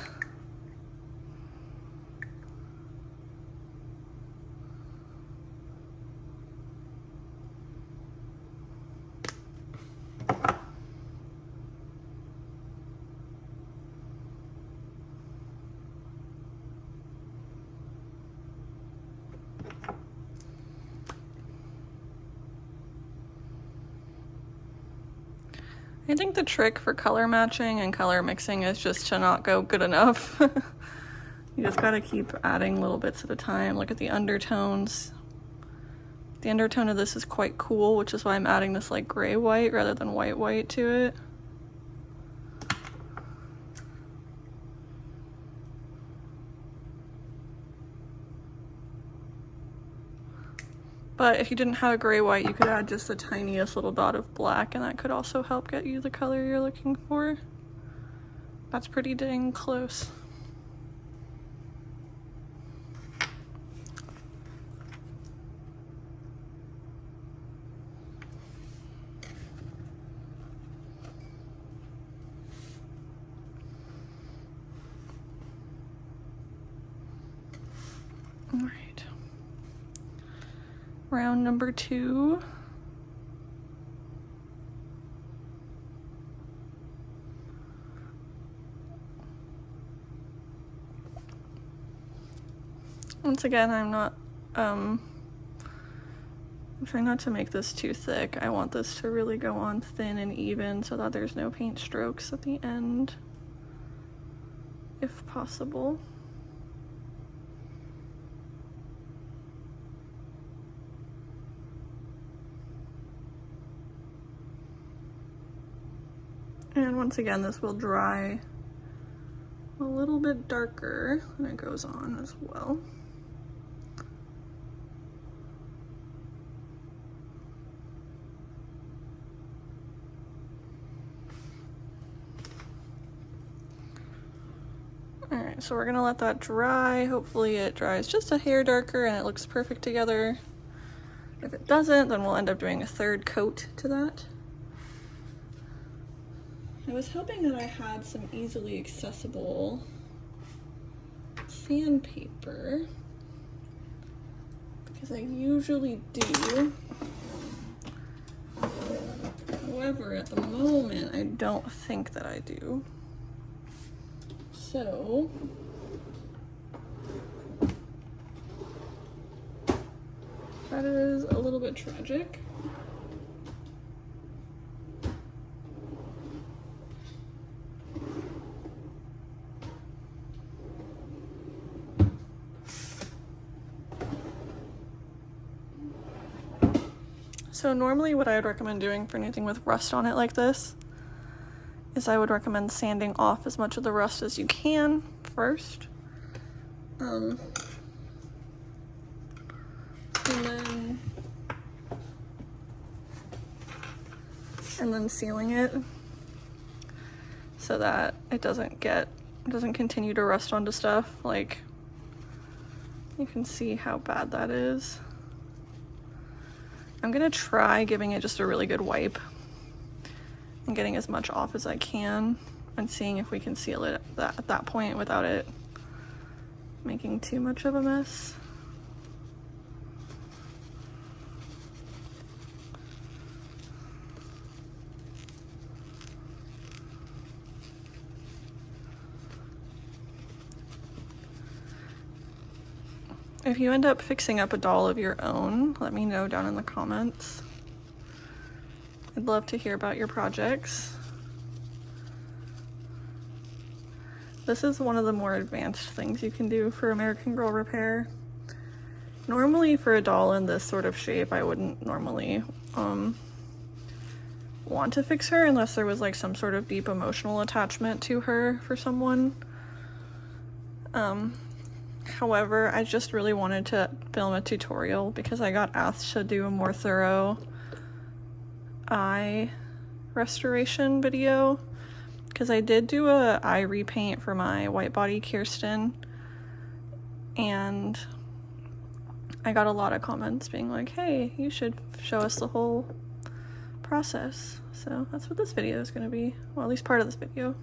I think the trick for color matching and color mixing is just to not go good enough. You just gotta keep adding little bits at a time. Look at the undertones. The undertone of this is quite cool, which is why I'm adding this like gray white rather than white white to it. But if you didn't have a gray white, you could add just the tiniest little dot of black, and that could also help get you the color you're looking for. That's pretty dang close. All right. Round number 2. Once again, I'm trying not to make this too thick. I want this to really go on thin and even so that there's no paint strokes at the end, if possible. And once again, this will dry a little bit darker when it goes on as well. All right, so we're gonna let that dry. Hopefully it dries just a hair darker and it looks perfect together. If it doesn't, then we'll end up doing a third coat to that. I was hoping that I had some easily accessible sandpaper, because I usually do. However, at the moment, I don't think that I do. So, that is a little bit tragic. So normally what I would recommend doing for anything with rust on it like this is I would recommend sanding off as much of the rust as you can first. And then sealing it so that it doesn't continue to rust onto stuff. Like, you can see how bad that is. I'm gonna try giving it just a really good wipe and getting as much off as I can and seeing if we can seal it at that point without it making too much of a mess. If you end up fixing up a doll of your own, let me know down in the comments. I'd love to hear about your projects. This is one of the more advanced things you can do for American Girl repair. Normally for a doll in this sort of shape, I wouldn't normally want to fix her unless there was like some sort of deep emotional attachment to her for someone. However, I just really wanted to film a tutorial because I got asked to do a more thorough eye restoration video, because I did do a eye repaint for my white body Kirsten, and I got a lot of comments being like, hey, you should show us the whole process. So that's what this video is going to be, well, at least part of this video.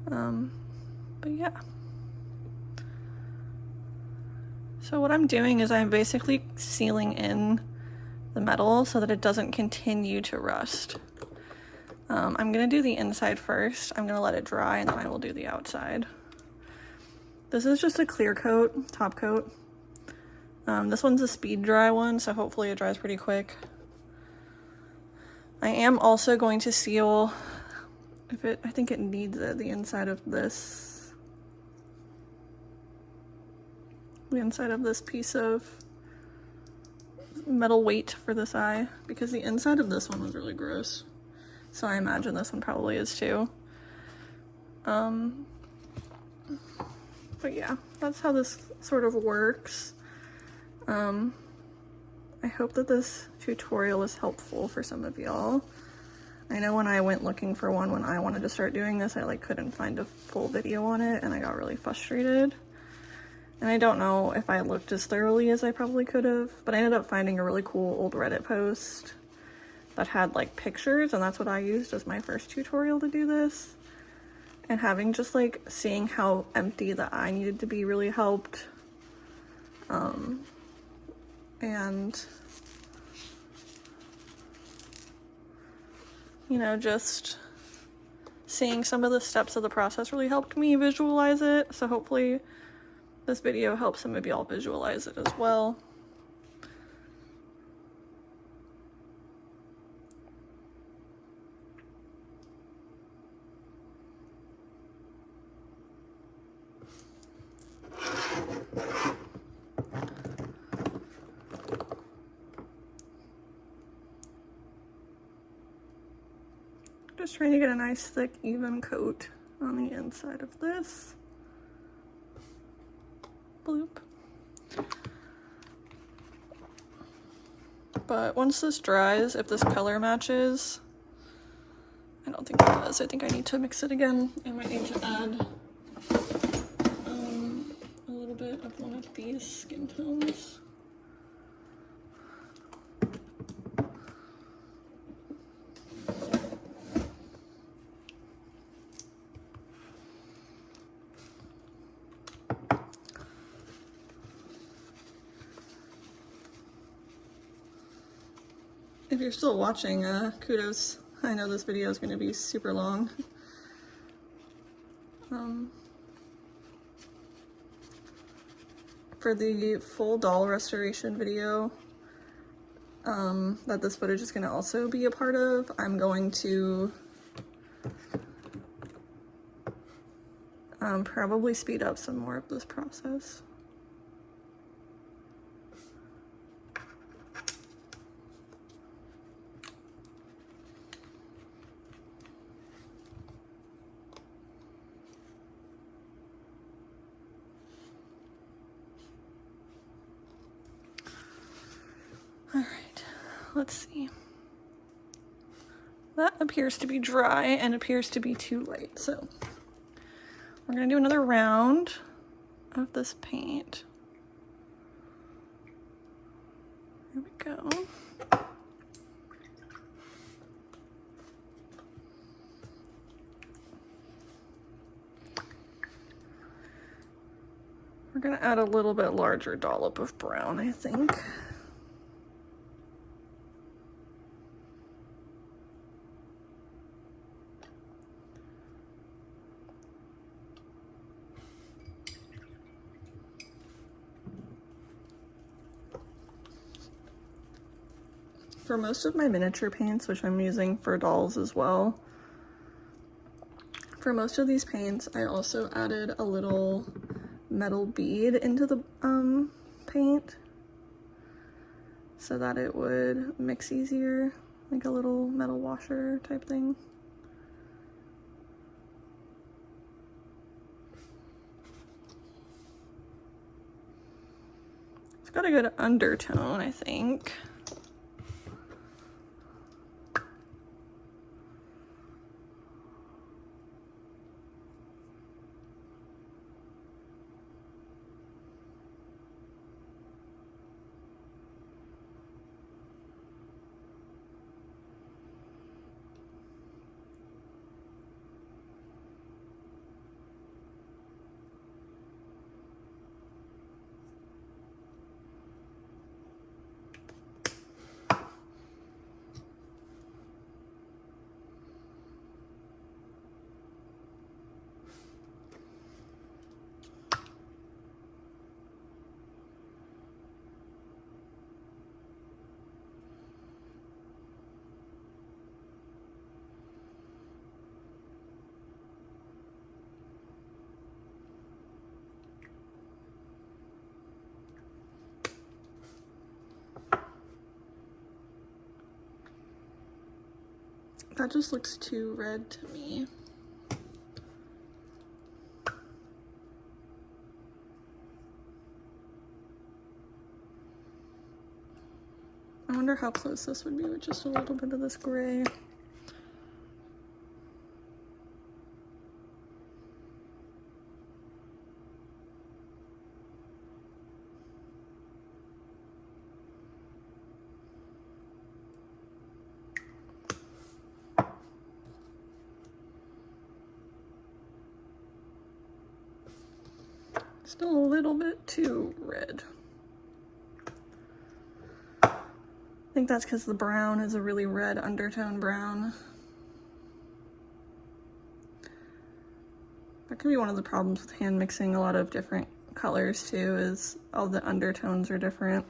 But yeah. So what I'm doing is I'm basically sealing in the metal so that it doesn't continue to rust. I'm gonna do the inside first. I'm gonna let it dry and then I will do the outside. This is just a clear coat, top coat. This one's a speed dry one, so hopefully it dries pretty quick. I am also going to seal, I think it needs it, the inside of this. The inside of this piece of metal weight for this eye, because the inside of this one was really gross. So I imagine this one probably is too. But yeah, that's how this sort of works. I hope that this tutorial is helpful for some of y'all. I know when I went looking for one when I wanted to start doing this, I like couldn't find a full video on it and I got really frustrated. And I don't know if I looked as thoroughly as I probably could have, but I ended up finding a really cool old Reddit post that had like pictures, and that's what I used as my first tutorial to do this. And having just like seeing how empty the eye needed to be really helped. And you know, just seeing some of the steps of the process really helped me visualize it. So hopefully this video helps some of y'all visualize it as well. Just trying to get a nice thick even coat on the inside of this. Bloop. But once this dries, if this color matches, I don't think it does. I think I need to mix it again. I might need to add a little bit of one of these skin tones. If you're still watching, kudos. I know this video is going to be super long. For the full doll restoration video that this footage is going to also be a part of, I'm going to probably speed up some more of this process. All right, let's see. That appears to be dry and appears to be too light, so we're gonna do another round of this paint. Here we go. We're gonna add a little bit larger dollop of brown, I think. For most of my miniature paints, which I'm using for dolls as well, for most of these paints, I also added a little metal bead into the paint so that it would mix easier, like a little metal washer type thing. It's got a good undertone, I think. That just looks too red to me. I wonder how close this would be with just a little bit of this gray. Still a little bit too red. I think that's because the brown is a really red undertone brown. That can be one of the problems with hand mixing a lot of different colors too, is all the undertones are different.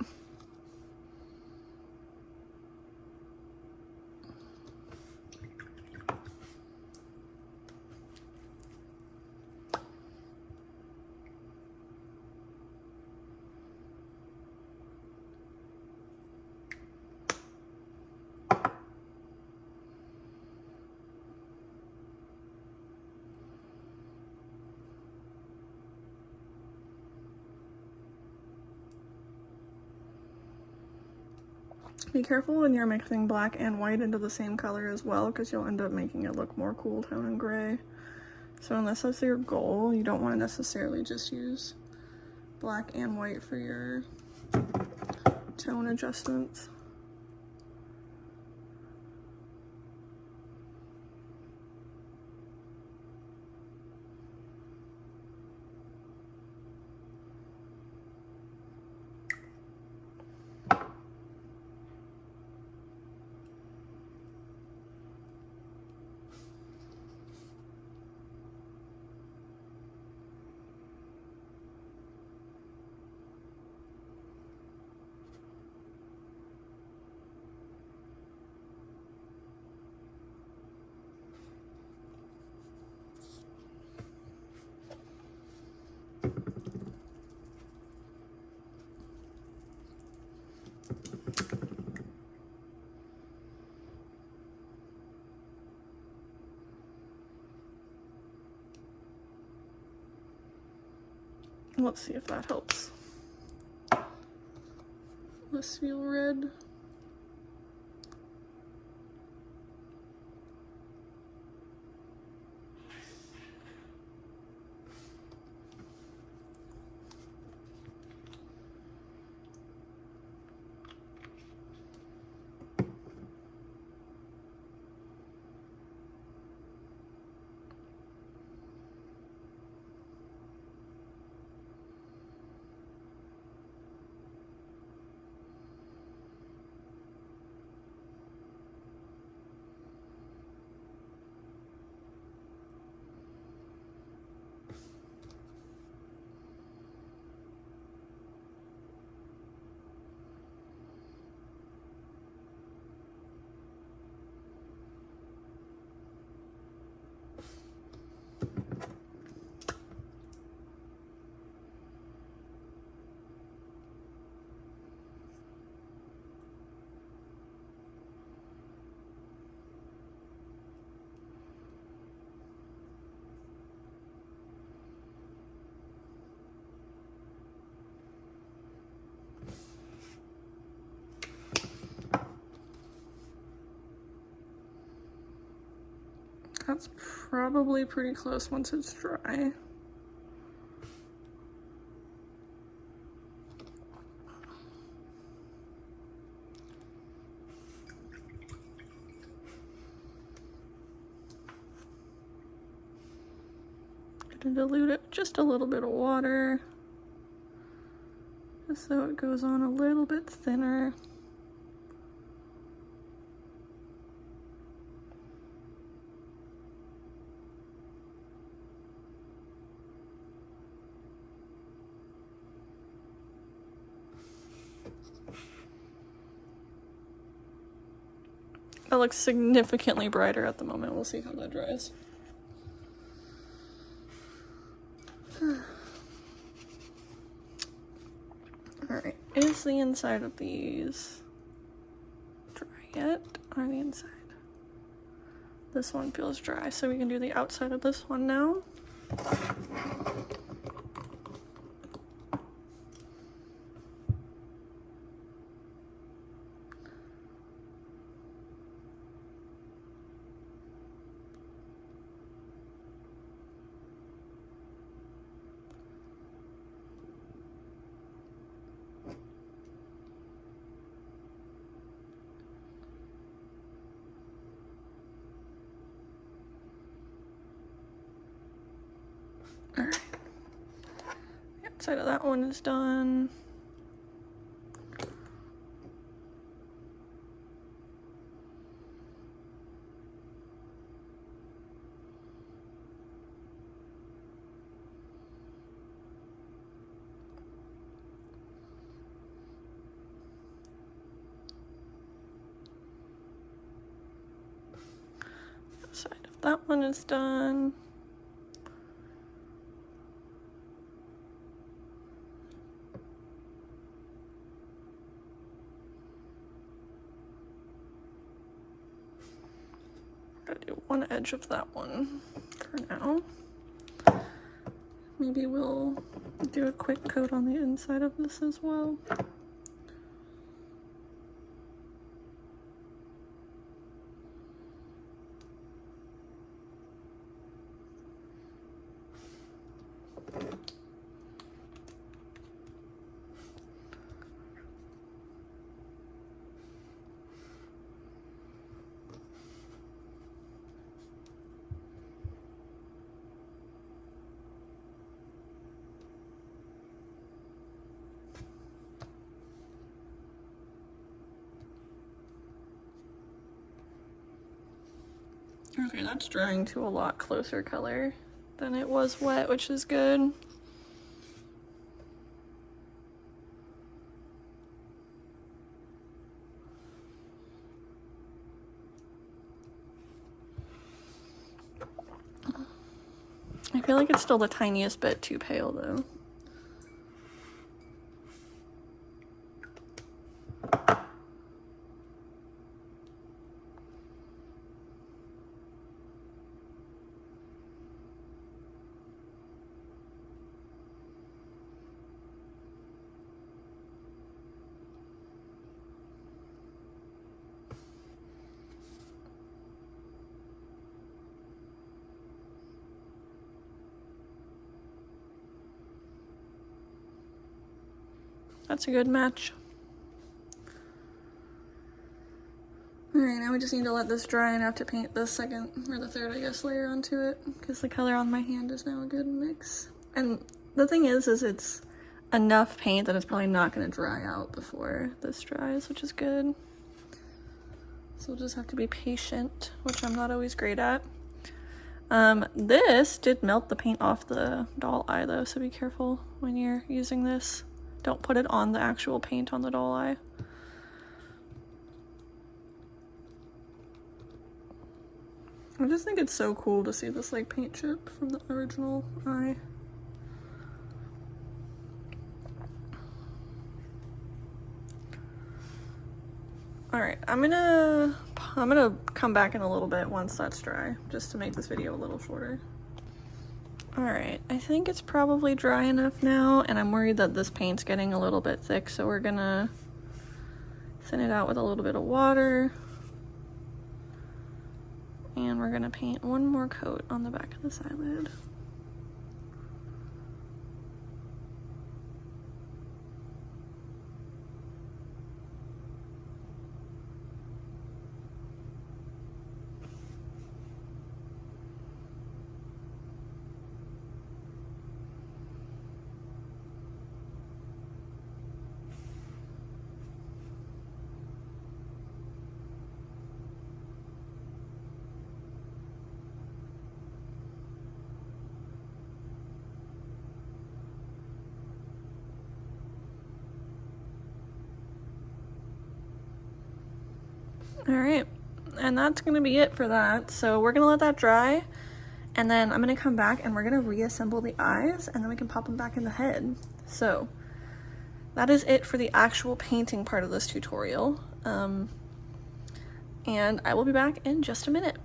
Be careful when you're mixing black and white into the same color as well, because you'll end up making it look more cool tone and gray. So unless that's your goal, you don't want to necessarily just use black and white for your tone adjustments. Let's see if that helps. Let's feel red. That's probably pretty close once it's dry. Gonna dilute it with just a little bit of water, just so it goes on a little bit thinner. That looks significantly brighter at the moment. We'll see how that dries. Alright, is the inside of these dry yet? Or the inside? This one feels dry, so we can do the outside of this one now. Alright, the outside of that one is done. Side of that one is done. Gotta do one edge of that one for now. Maybe we'll do a quick coat on the inside of this as well. Okay, that's drying to a lot closer color than it was wet, which is good. I feel like it's still the tiniest bit too pale though. That's a good match. Alright, now we just need to let this dry enough to paint the second, or the third, I guess, layer onto it, because the color on my hand is now a good mix. And the thing is it's enough paint that it's probably not going to dry out before this dries, which is good. So we'll just have to be patient, which I'm not always great at. This did melt the paint off the doll eye though, so be careful when you're using this. Don't put it on the actual paint on the doll eye. I just think it's so cool to see this like paint chip from the original eye. Alright, I'm gonna come back in a little bit once that's dry, just to make this video a little shorter. Alright, I think it's probably dry enough now, and I'm worried that this paint's getting a little bit thick, so we're gonna thin it out with a little bit of water. And then we're gonna paint one more coat on the back of this eyelid. All right, and that's gonna be it for that. So we're gonna let that dry, and then I'm gonna come back and we're gonna reassemble the eyes, and then we can pop them back in the head. So that is it for the actual painting part of this tutorial. And I will be back in just a minute.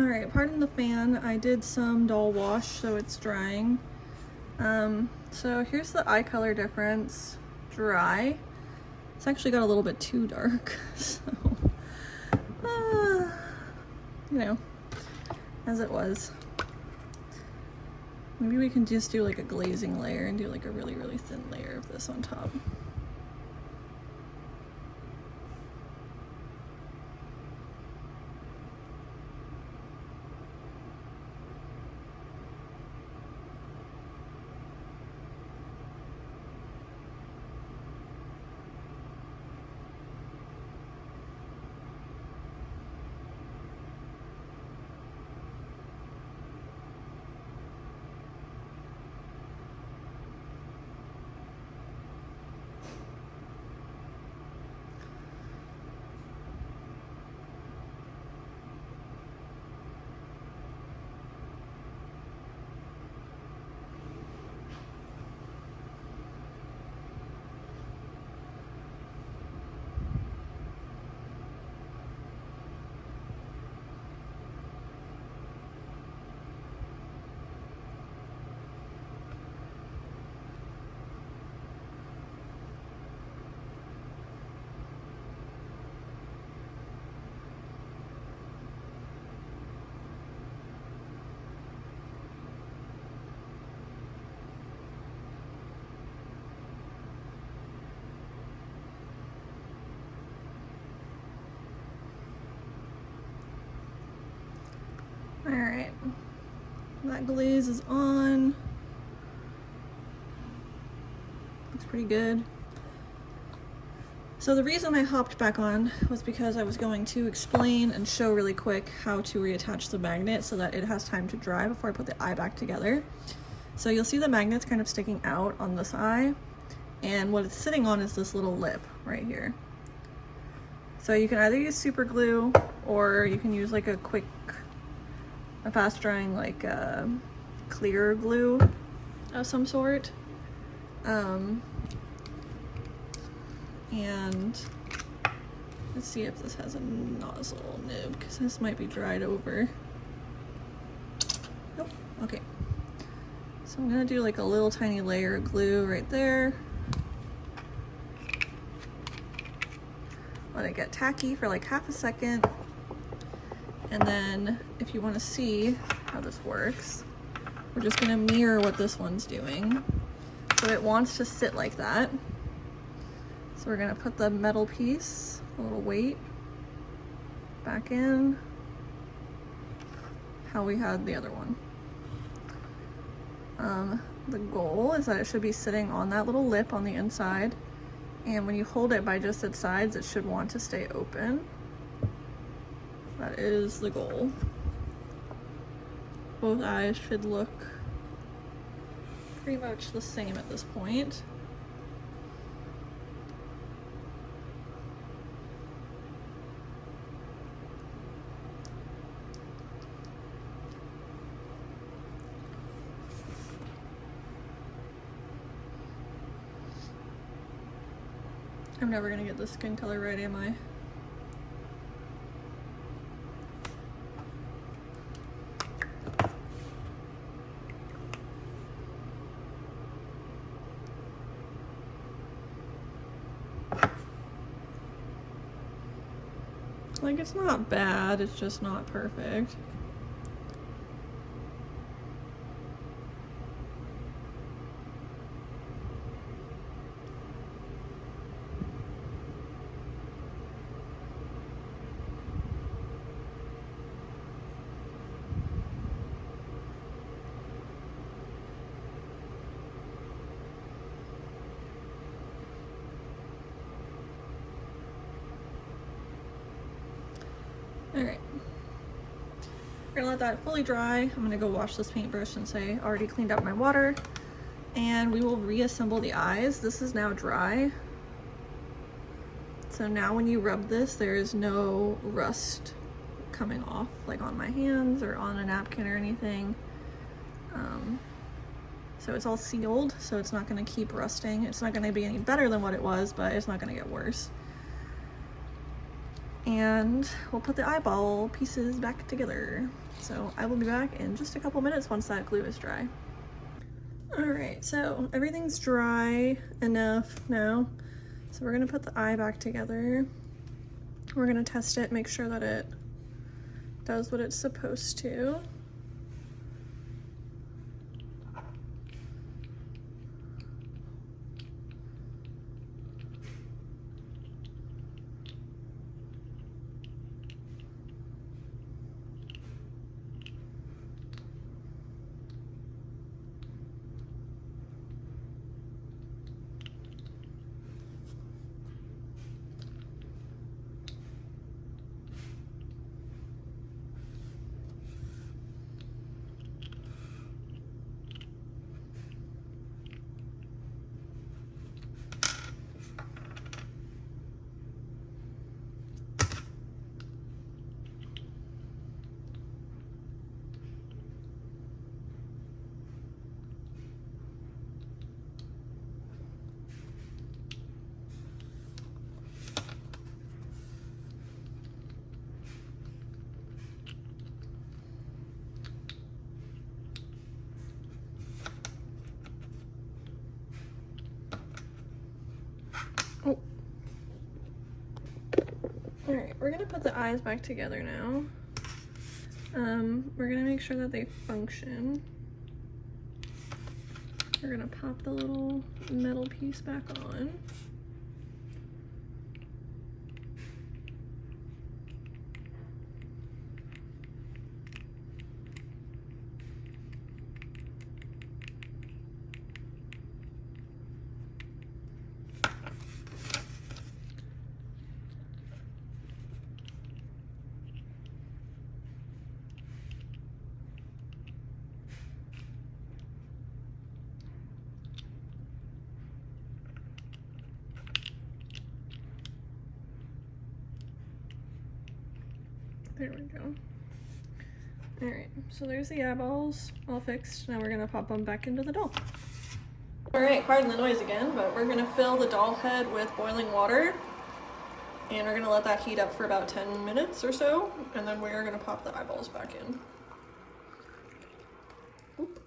All right, pardon the fan. I did some doll wash, so it's drying. So here's the eye color difference, dry. It's actually got a little bit too dark, so, you know, as it was. Maybe we can just do like a glazing layer and do like a really, really thin layer of this on top. All right, that glaze is on. Looks pretty good. So the reason I hopped back on was because I was going to explain and show really quick how to reattach the magnet so that it has time to dry before I put the eye back together. So you'll see the magnet's kind of sticking out on this eye, and what it's sitting on is this little lip right here. So you can either use super glue, or you can use like a fast drying like clear glue of some sort. And let's see if this has a nozzle nib, because this might be dried over. Nope. Okay. So I'm gonna do like a little tiny layer of glue right there. Let it get tacky for like half a second. And then if you want to see how this works, we're just gonna mirror what this one's doing. So it wants to sit like that. So we're gonna put the metal piece, a little weight, back in how we had the other one. The goal is that it should be sitting on that little lip on the inside, and when you hold it by just its sides, it should want to stay open. That is the goal. Both eyes should look pretty much the same at this point. I'm never gonna get this skin color right, am I? Like, it's not bad, it's just not perfect. Alright. We're gonna let that fully dry. I'm gonna go wash this paintbrush since I already cleaned out my water. And we will reassemble the eyes. This is now dry. So now when you rub this, there is no rust coming off, like on my hands or on a napkin or anything. So it's all sealed, so it's not gonna keep rusting. It's not gonna be any better than what it was, but it's not gonna get worse. And we'll put the eyeball pieces back together. So I will be back in just a couple minutes once that glue is dry. All right, so everything's dry enough now. So we're gonna put the eye back together. We're gonna test it, make sure that it does what it's supposed to. Oh. All right, we're gonna put the eyes back together now. We're gonna make sure that they function. We're gonna pop the little metal piece back on. There we go. All right, so there's the eyeballs all fixed. Now we're gonna pop them back into the doll. All right, pardon the noise again, but we're gonna fill the doll head with boiling water, and we're gonna let that heat up for about 10 minutes or so, and then we're gonna pop the eyeballs back in. Oop.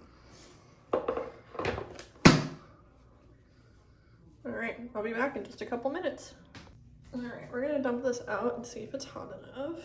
All right, I'll be back in just a couple minutes. All right, we're gonna dump this out and see if it's hot enough.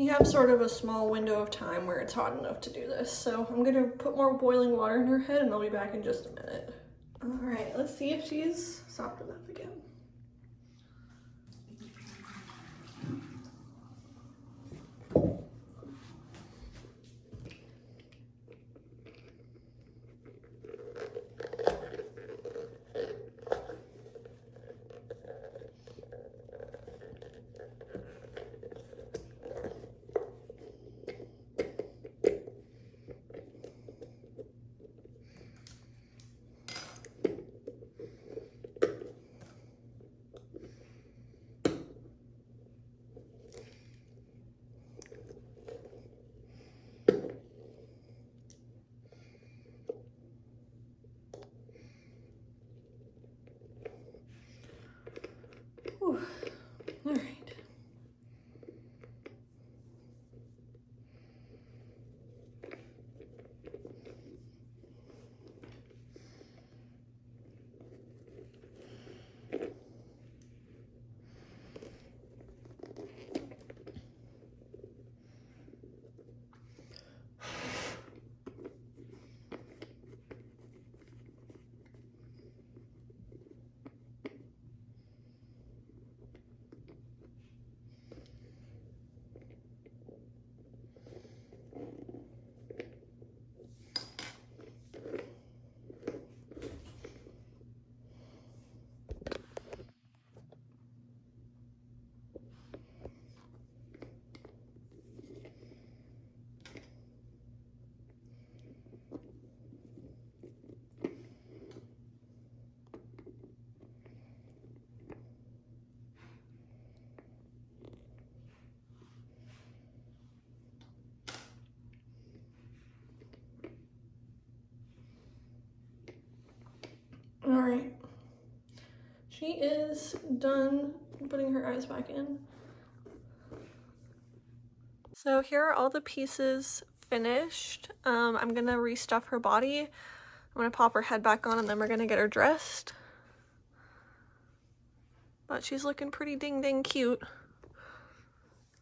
you have sort of a small window of time where it's hot enough to do this. So I'm gonna put more boiling water in her head and I'll be back in just a minute. All right, let's see if she's soft enough again. Whew. All right. All right, she is done putting her eyes back in. So here are all the pieces finished. I'm gonna restuff her body. I'm gonna pop her head back on and then we're gonna get her dressed. But she's looking pretty ding cute.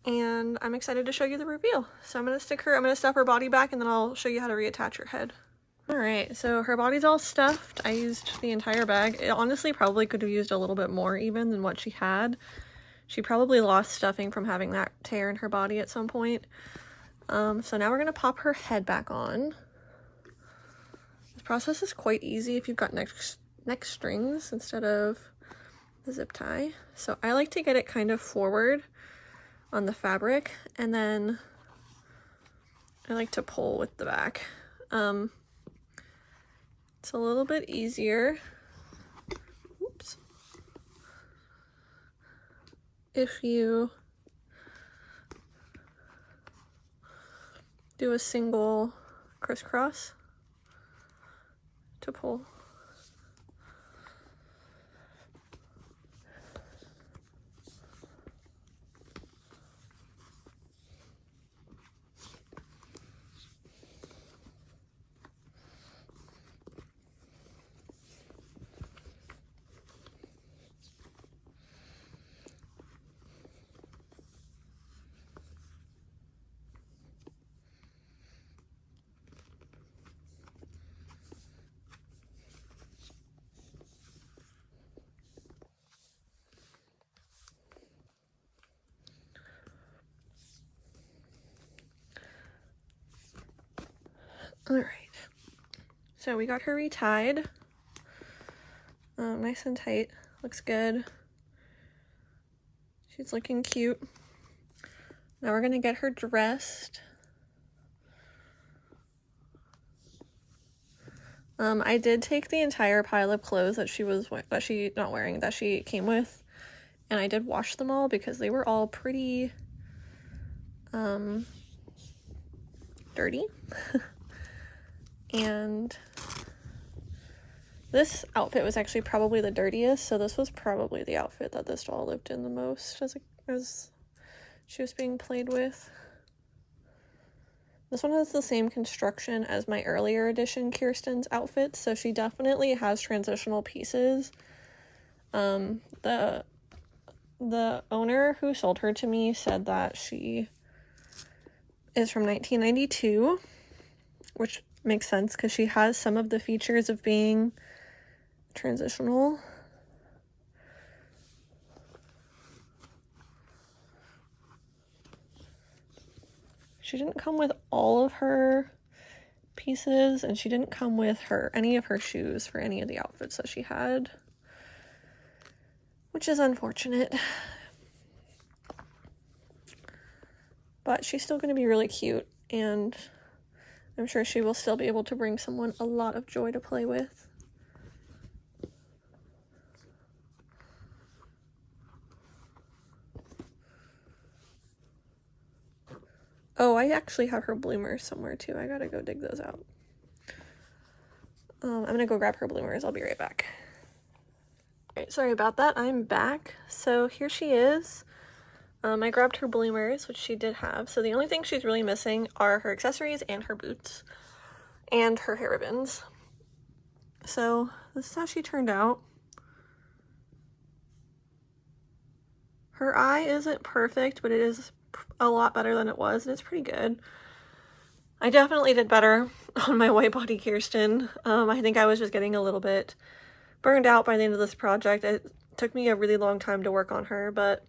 And I'm excited to show you the reveal. So I'm gonna stuff her body back and then I'll show you how to reattach her head. All right, so her body's all stuffed. I used the entire bag. It honestly probably could have used a little bit more even than what she had. She probably lost stuffing from having that tear in her body at some point. So now we're gonna pop her head back on. This process is quite easy if you've got neck strings instead of the zip tie. So I like to get it kind of forward on the fabric and then I like to pull with the back. It's a little bit easier. Oops. If you do a single crisscross to pull. All right, so we got her retied, nice and tight, looks good. She's looking cute. Now we're gonna get her dressed. I did take the entire pile of clothes that she came with, and I did wash them all because they were all pretty dirty. And this outfit was actually probably the dirtiest, so this was probably the outfit that this doll lived in the most as she was being played with. This one has the same construction as my earlier edition Kirsten's outfit, so she definitely has transitional pieces. The owner who sold her to me said that she is from 1992, which makes sense because she has some of the features of being transitional. She didn't come with all of her pieces, and she didn't come with any of her shoes for any of the outfits that she had, which is unfortunate. But she's still going to be really cute, and I'm sure she will still be able to bring someone a lot of joy to play with. Oh, I actually have her bloomers somewhere too. I gotta go dig those out. I'm gonna go grab her bloomers. I'll be right back. Alright, sorry about that. I'm back. So here she is. I grabbed her bloomers, which she did have. So the only thing she's really missing are her accessories and her boots and her hair ribbons. So this is how she turned out. Her eye isn't perfect, but it is a lot better than it was, and it's pretty good. I definitely did better on my white body Kirsten. I think I was just getting a little bit burned out by the end of this project. It took me a really long time to work on her, but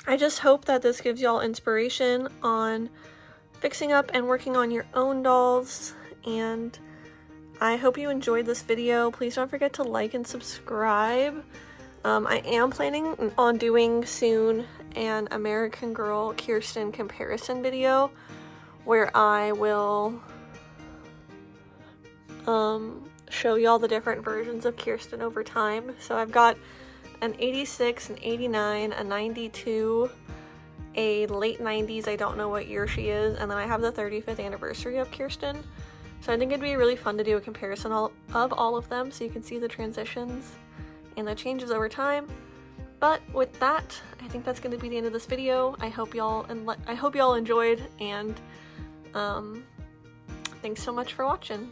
I just hope that this gives y'all inspiration on fixing up and working on your own dolls, and I hope you enjoyed this video. Please don't forget to like and subscribe. I am planning on doing soon an American Girl Kirsten comparison video where I will show y'all the different versions of Kirsten over time. So I've got an 86, an 89, a 92, a late 90s, I don't know what year she is, and then I have the 35th anniversary of Kirsten. So I think it'd be really fun to do a comparison of all of them so you can see the transitions and the changes over time. But with that, I think that's going to be the end of this video. I hope y'all enjoyed, and thanks so much for watching.